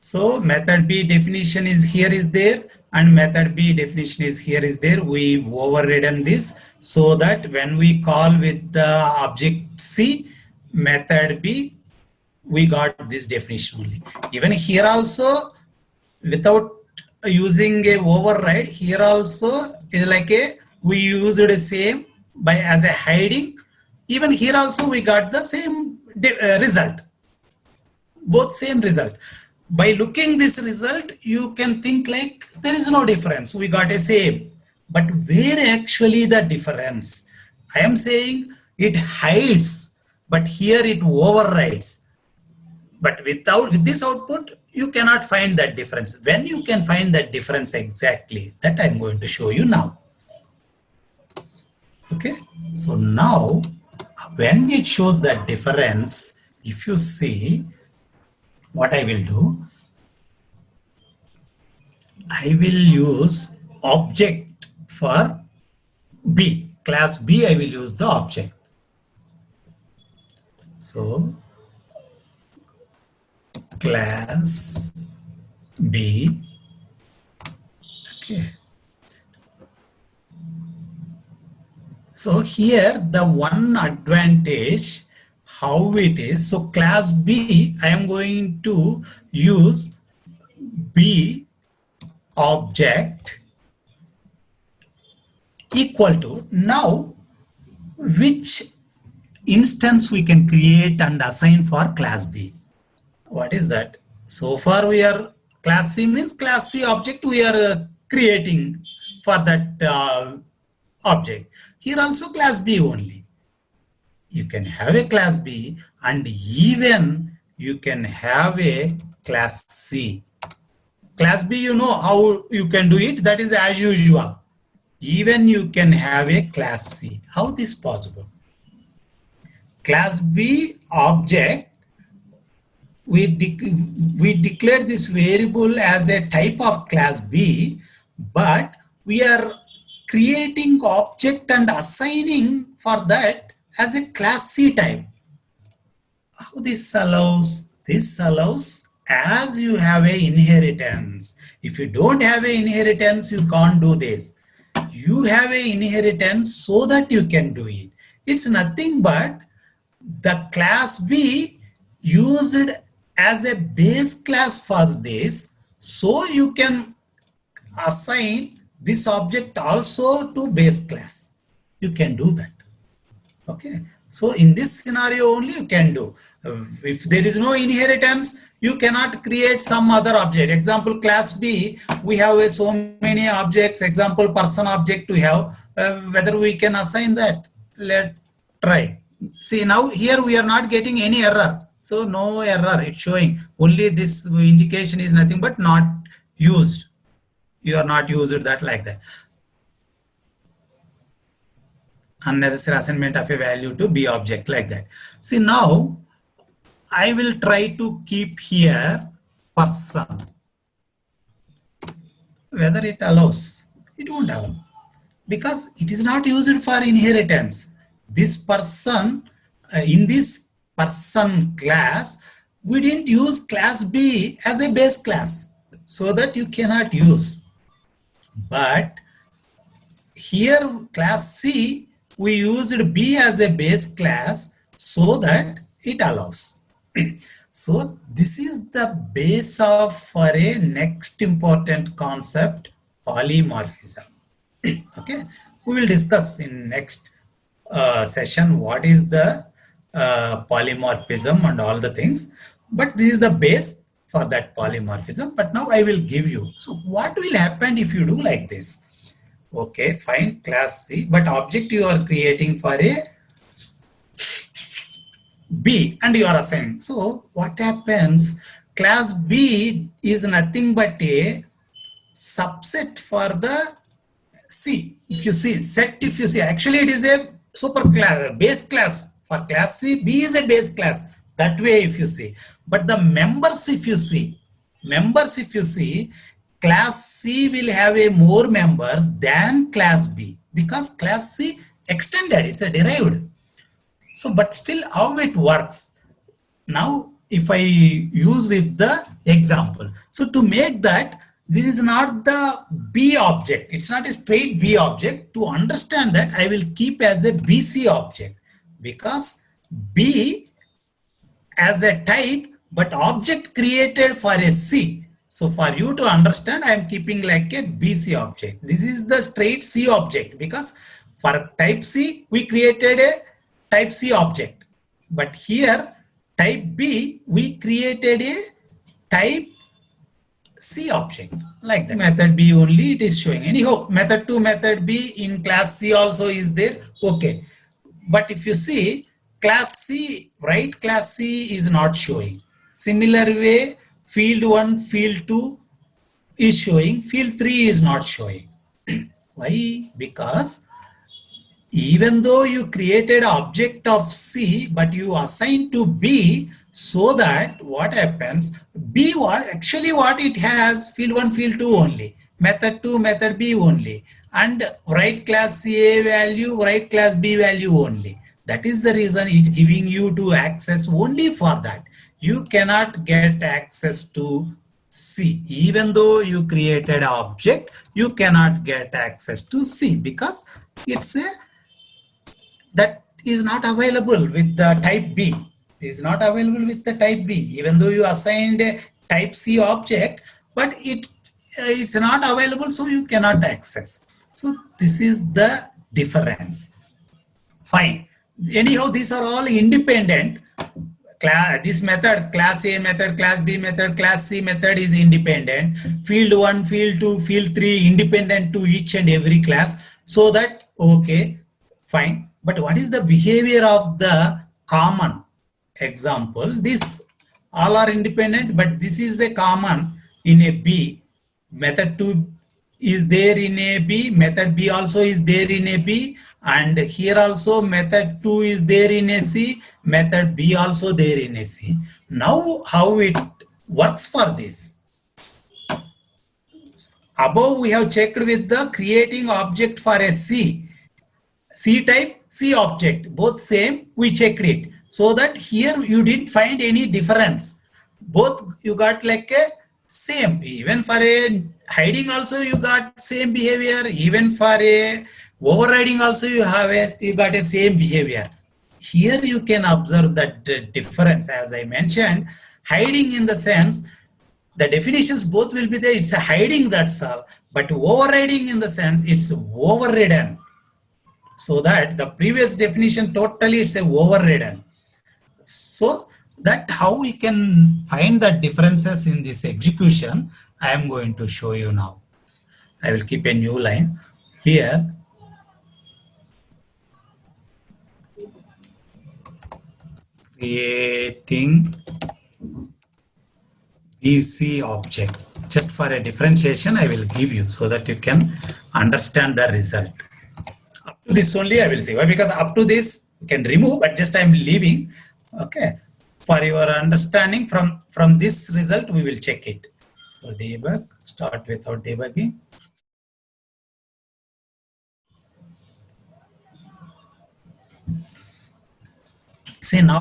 So method B definition is here is there and method B definition is here is there. We overridden this so that when we call with the object C, method B, we got this definition only. Even here also, without using a override, here also is like a, we used the same by as a hiding. Even here also we got the same result. Both same result. By looking this result, you can think like there is no difference. We got a same. But where actually the difference? I am saying it hides, but here it overrides. But with this output, you cannot find that difference. When you can find that difference exactly, that I'm going to show you now. Okay. So now, when it shows that difference, if you see, what I will do, I will use object for B. Class B, I will use the object. So, class B, okay. So here the one advantage, how it is, so class B, I am going to use B object equal to, now which instance we can create and assign for class B. What is that? So far we are, class C means class C object we are creating for that object. Here also class B only. You can have a class B and even you can have a class C. Class B, you know how you can do it. That is as usual. Even you can have a class C. How this possible? Class B object, we declare this variable as a type of class B, but we are creating object and assigning for that as a class C type. How this allows? This allows as you have a inheritance. If you don't have a inheritance, you can't do this. You have a inheritance so that you can do it. It's nothing but the class B used as a base class for this. So you can assign this object also to base class. You can do that. Okay. So in this scenario only you can do. If there is no inheritance, you cannot create some other object. Example, class B, we have so many objects. Example, person object we have. Whether we can assign that? Let's try. See, now here we are not getting any error. So no error, it's showing. Only this indication is nothing but not used. You are not used that like that. Unnecessary assignment of a value to B object like that. See, now I will try to keep here person. Whether it allows, it won't allow because it is not used for inheritance. This person, in this person class, we didn't use class B as a base class, so that you cannot use. But here class C, we used B as a base class so that it allows. So this is the base of for a next important concept, polymorphism. Okay, we will discuss in next session what is the polymorphism and all the things. But this is the base for that polymorphism. But now I will give you. So what will happen if you do like this? Okay, fine, class C, but object you are creating for a B and you are assigning. So what happens? Class B is nothing but a subset for the C. If you see set, if you see, actually it is a super class, base class for class C. B is a base class. That way, if you see, but the members, if you see, class C will have a more members than class B because class C extended, it's a derived. So, but still how it works. Now, if I use with the example, so to make that, this is not the B object. It's not a straight B object. To understand that, I will keep as a BC object because B as a type, but object created for a C. So for you to understand, I am keeping like a BC object. This is the straight C object because for type C, we created a type C object. But here, type B, we created a type C object. Like the method B only it is showing. Anyhow, method 2, method B in class C also is there. Okay. But if you see, class C, right, class C is not showing. Similar way, field 1, field 2 is showing, field 3 is not showing. Why? Because even though you created object of C, but you assign to B, so that what happens, B what actually what it has, field 1, field 2 only, method 2, method B only, and write class A value, write class B value only. That is the reason it's giving you to access only for that. You cannot get access to C. Even though you created an object, you cannot get access to C because it's a that is not available with the type B. Is not available with the type B. Even though you assigned a type C object, but it's not available, so you cannot access. So this is the difference. Fine. Anyhow, these are all independent. This method, class A method, class B method, class C method is independent. Field 1, field 2, field 3 independent to each and every class. So that, okay, fine. But what is the behavior of the common? Example, this all are independent, but this is a common in a B. Method 2 is there in a B, method B also is there in a B, and here also method 2 is there in a C, method B also there in a C. Now how it works for this? Above we have checked with the creating object for a C. C type, C object, both same, we checked it. So that here you didn't find any difference. Both you got like a same. Even for a hiding also you got same behavior. Even for a Overriding also you got a same behavior. Here you can observe that difference. As I mentioned, hiding in the sense the definitions both will be there. It's a hiding, that's all. But overriding in the sense it's overridden. So that the previous definition totally it's a overridden. So that how we can find the differences in this execution, I am going to show you now. I will keep a new line here. Creating BC object. Just for a differentiation, I will give you so that you can understand the result. Up to this only I will say. Why? Because up to this you can remove, but just I am leaving. Okay. For your understanding, from this result, we will check it. So debug, start without debugging. See now,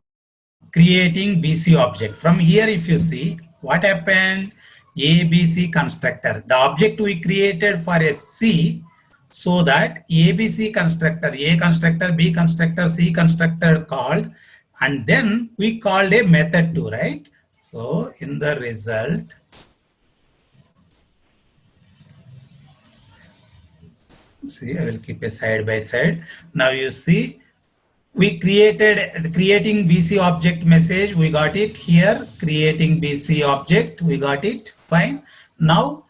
creating BC object. From here, if you see what happened, ABC constructor, the object we created for a C, so that ABC constructor, A constructor, B constructor, C constructor called, and then we called a method to, right? So in the result, see, I will keep a side by side. Now you see, we created creating BC object message. We got it here. Creating BC object. We got it. Fine. Now,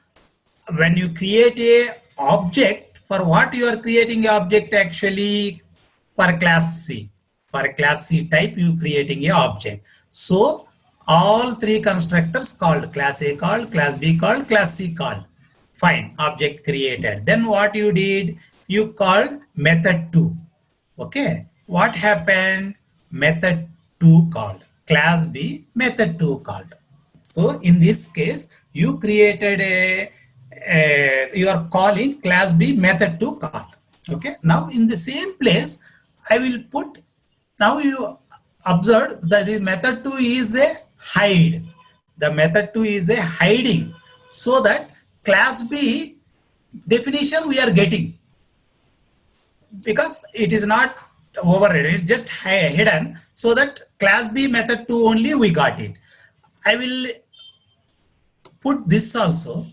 when you create a object, for what you are creating a object actually for class C. For a class C type, you creating a object. So all three constructors called, class A called, class B called, class C called. Fine. Object created. Then what you did? You called method 2. Okay. What happened? Method 2 called. Class B, method 2 called. So in this case, you created you are calling class B method 2 called. Okay. Now in the same place, I will put, now you observe that the method 2 is a hide. The method 2 is a hiding. So that class B definition we are getting. Because it is not overridden, it's just hidden, so that class B method 2 only we got it. I will put this also.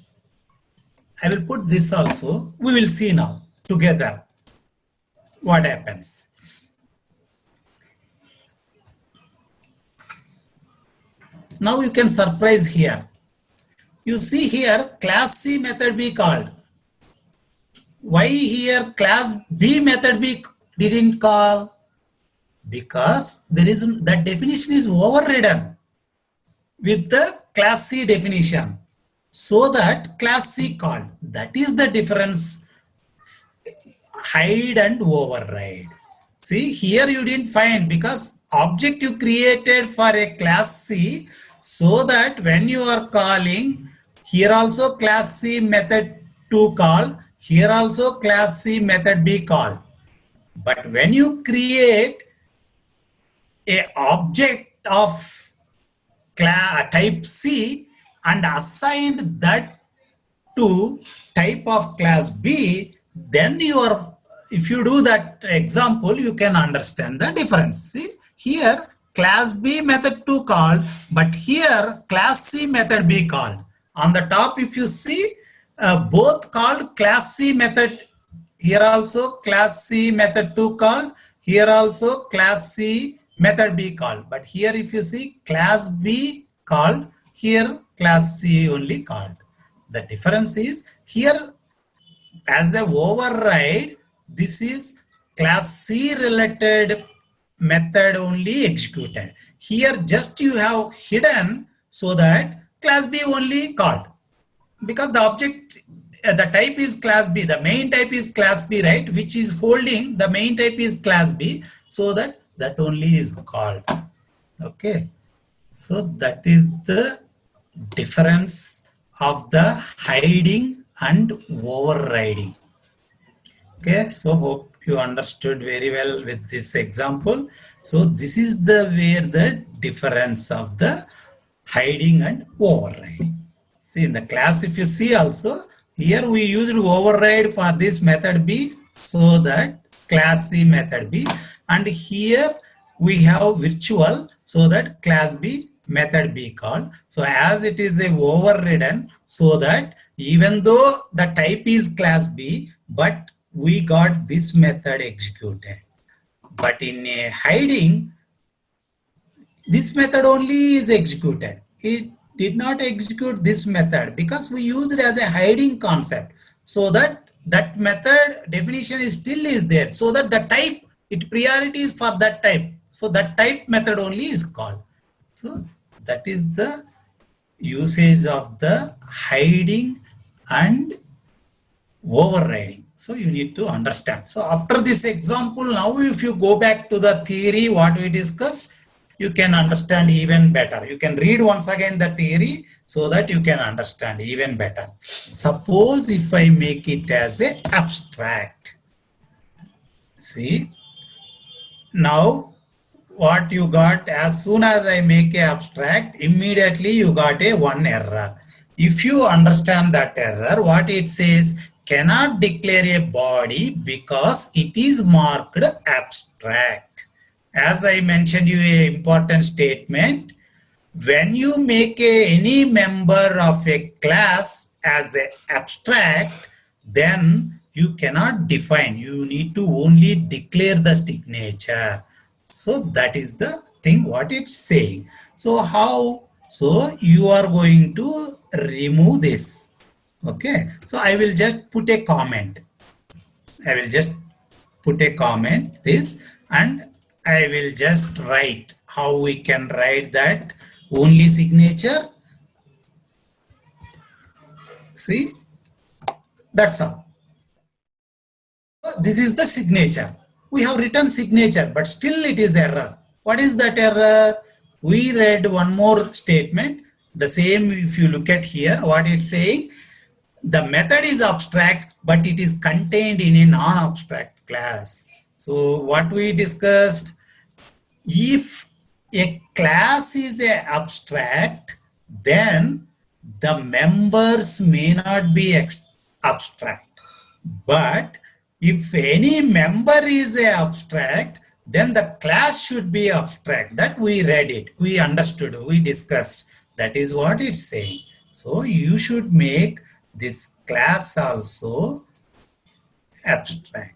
I will put this also. We will see now together what happens. Now you can surprise here. You see here class C method B called. Why here class B method B didn't call? Because there is that definition is overridden with the class C definition, so that class C called. That is the difference, hide and override. See here you didn't find, because object you created for a class C, so that when you are calling, here also class C method 2 called, here also class C method B called. But when you create a object of type C and assigned that to type of class B, then you are, if you do that example, you can understand the difference. See here class B method 2 called, but here class C method B called. On the top, if you see, both called class C method. Here also class C method 2 called, here also class C method B called. But here if you see class B called, here class C only called. The difference is here as the override, this is class C related method only executed. Here just you have hidden so that class B only called. Because the object, the type is class B, the main type is class B, right? Which is holding, the main type is class B, so that only is called. Okay. So that is the difference of the hiding and overriding. Okay. So hope you understood very well with this example. So this is the where the difference of the hiding and overriding. See in the class, if you see also, here we used override for this method B so that class C method B, and here we have virtual, so that class B method B called. So as it is a overridden, so that even though the type is class B, but we got this method executed. But in a hiding, this method only is executed. It did not execute this method because we used it as a hiding concept, so that that method definition is still is there, so that the type, it priority is for that type, so that type method only is called. So that is the usage of the hiding and overriding. So you need to understand. So after this example, now if you go back to the theory what we discussed, you can understand even better. You can read once again the theory so that you can understand even better. Suppose if I make it as a abstract. See, now what you got, as soon as I make a abstract, immediately you got a one error. If you understand that error, what it says, cannot declare a body because it is marked abstract. As I mentioned you an important statement, when you make any member of a class as an abstract, then you cannot define, you need to only declare the signature. So that is the thing what it's saying. So how? So you are going to remove this. Okay. So I will just put a comment. I will just put a comment this, and I will just write how we can write that only signature. See, that's all. This is the signature. We have written signature, but still it is error. What is that error? We read one more statement. The same, if you look at here, what it's saying, the method is abstract, but it is contained in a non-abstract class. So what we discussed, if a class is a abstract, then the members may not be abstract. But if any member is a abstract, then the class should be abstract. That we read it, we understood, we discussed. That is what it's saying. So you should make this class also abstract.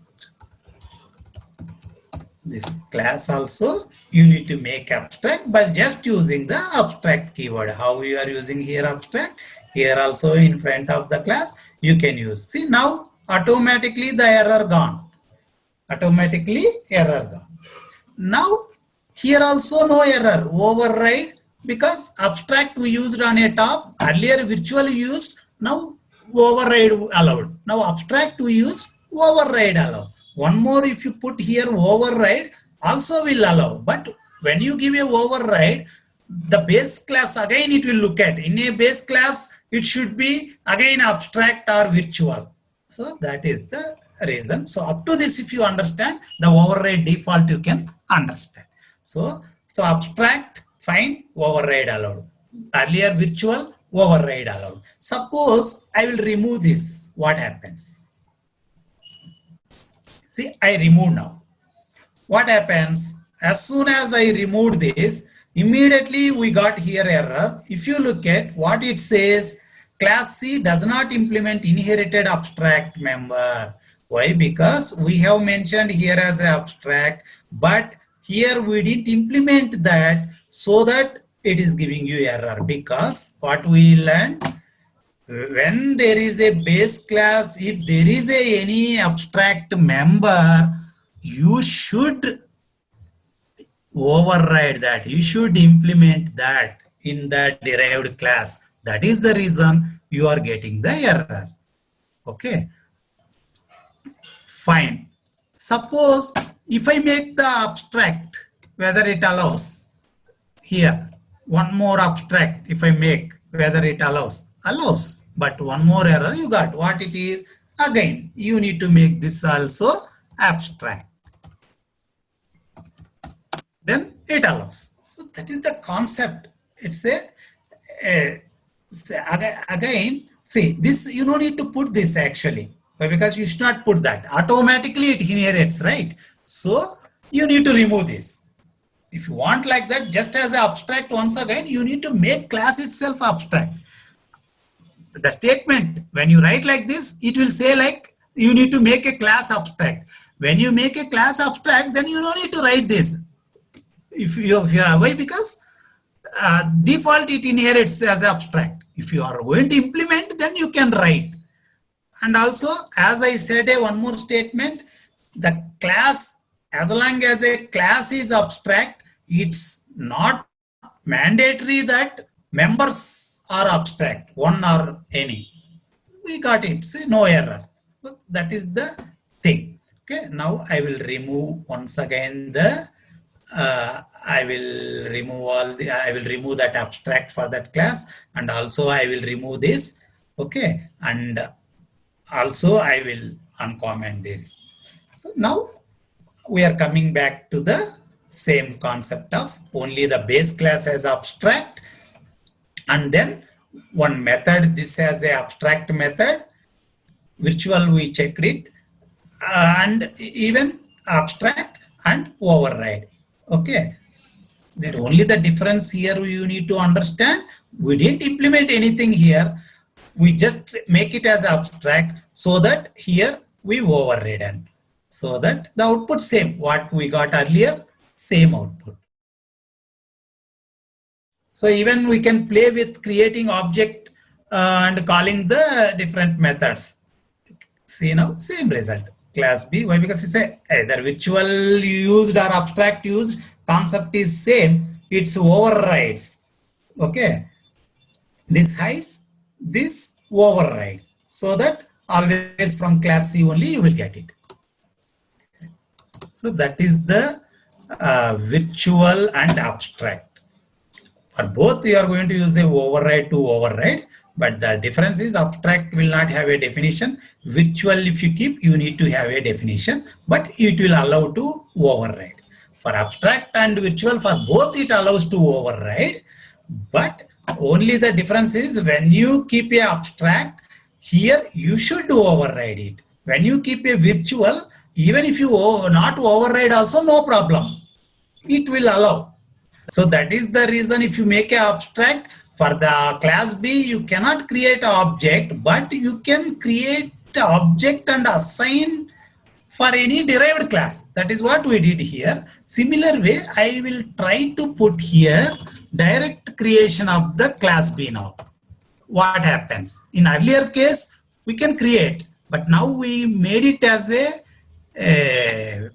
This class also you need to make abstract by just using the abstract keyword. How you are using here abstract, here also in front of the class you can use. See, now automatically the error gone. Automatically error gone. Now here also no error, override, because abstract we used on a top, earlier virtual used, now override allowed. Now abstract we used, override allowed. One more, if you put here override, also will allow. But when you give a override, the base class again it will look at. In a base class, it should be again abstract or virtual. So that is the reason. So up to this, if you understand, the override default you can understand. So abstract, fine, override allowed. Earlier virtual, override allowed. Suppose I will remove this, what happens? See, I remove now. What happens? As soon as I removed this, immediately we got here error. If you look at what it says, class C does not implement inherited abstract member. Why? Because we have mentioned here as an abstract, but here we didn't implement that, so that it is giving you error. Because what we learned, when there is a base class, if there is any abstract member, you should override that. You should implement that in the derived class. That is the reason you are getting the error. Okay. Fine. Suppose if I make the abstract, whether it allows, here, one more abstract, if I make, whether it allows, but one more error you got. What it is? Again, you need to make this also abstract. Then it allows. So that is the concept. It's again, see, this you don't need to put this actually. Why? Because you should not put that. Automatically it inherits, right? So you need to remove this. If you want like that, just as an abstract, once again, you need to make class itself abstract. The statement, when you write like this, it will say like, you need to make a class abstract. When you make a class abstract, then you don't need to write this. If you why? Because default it inherits as abstract. If you are going to implement, then you can write. And also, as I said, one more statement, the class, as long as a class is abstract, it's not mandatory that members are abstract, one or any. We got it, see, no error. So that is the thing. Okay, now I will remove once again the I will remove that abstract for that class, and also I will remove this. Okay, and also I will uncomment this. So now we are coming back to the same concept of only the base class as abstract, and then one method, this as a abstract method, virtual we checked it, and even abstract and override. Okay, there's only the difference here you need to understand. We didn't implement anything here. We just make it as abstract so that here we overridden. So that the output same, what we got earlier, same output. So even we can play with creating object and calling the different methods. See now, same result. Class B. Why? Because it's either virtual used or abstract used, concept is same, it's overrides. Okay, this hides, this override, so that always from class C only you will get it. So that is the virtual and abstract. For both you are going to use a override to override, but the difference is abstract will not have a definition. Virtual, if you keep, you need to have a definition, but it will allow to override. For abstract and virtual, for both it allows to override, but only the difference is when you keep a abstract, here you should override it. When you keep a virtual, even if you not override also, no problem. It will allow. So that is the reason if you make an abstract, for the class B, you cannot create an object, but you can create an object and assign for any derived class. That is what we did here. Similar way, I will try to put here direct creation of the class B now. What happens? In earlier case, we can create, but now we made it as a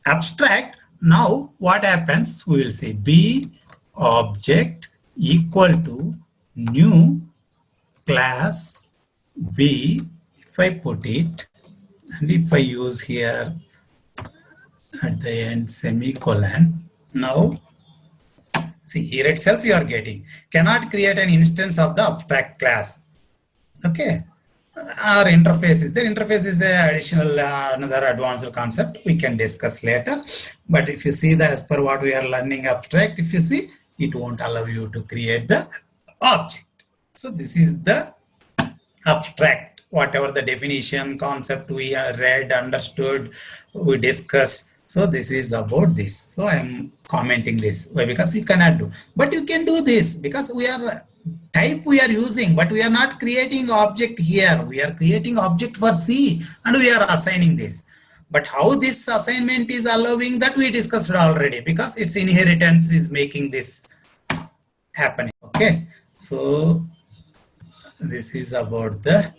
abstract. Now what happens? We will say B object equal to new class B. If I put it, and if I use here at the end semicolon, now see here itself you are getting cannot create an instance of the abstract class. Okay, our interface is there. Interface is a additional another advanced concept we can discuss later. But if you see the as per what we are learning abstract, if you see, it won't allow you to create the object. So this is the abstract, whatever the definition concept we read, understood, we discussed. So this is about this. So I am commenting this. Why? Because we cannot do, but you can do this because we are type we are using, but we are not creating object here. We are creating object for C and we are assigning this. But how this assignment is allowing, that we discussed already, because its inheritance is making this happening. Okay, so this is about the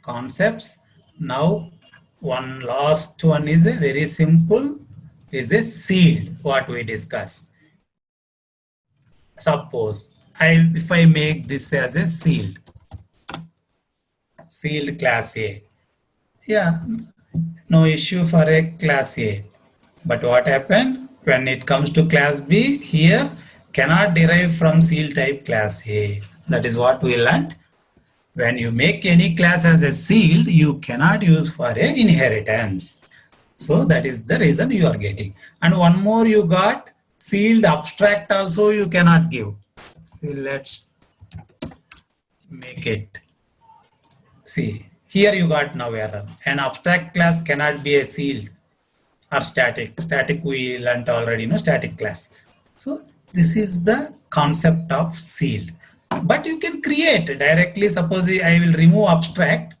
concepts. Now one last one is a very simple, is a sealed, what we discussed. Suppose if I make this as a sealed class A, yeah, no issue for a class A. But what happened when it comes to class B, here cannot derive from sealed type class A. That is what we learned. When you make any class as a sealed, you cannot use for a inheritance. So that is the reason you are getting. And one more you got, sealed abstract also you cannot give. See, let's make it. See, Here you got now error. An abstract class cannot be a sealed or static. Static we learnt already, static class. So this is the concept of sealed. But you can create directly. Suppose I will remove abstract.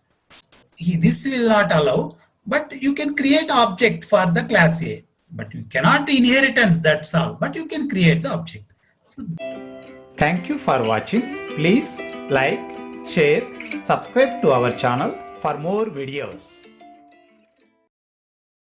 This will not allow, but you can create object for the class A. But you cannot inheritance, that's all. But you can create the object. So, Thank you for watching. Please like, share, subscribe to our channel for more videos.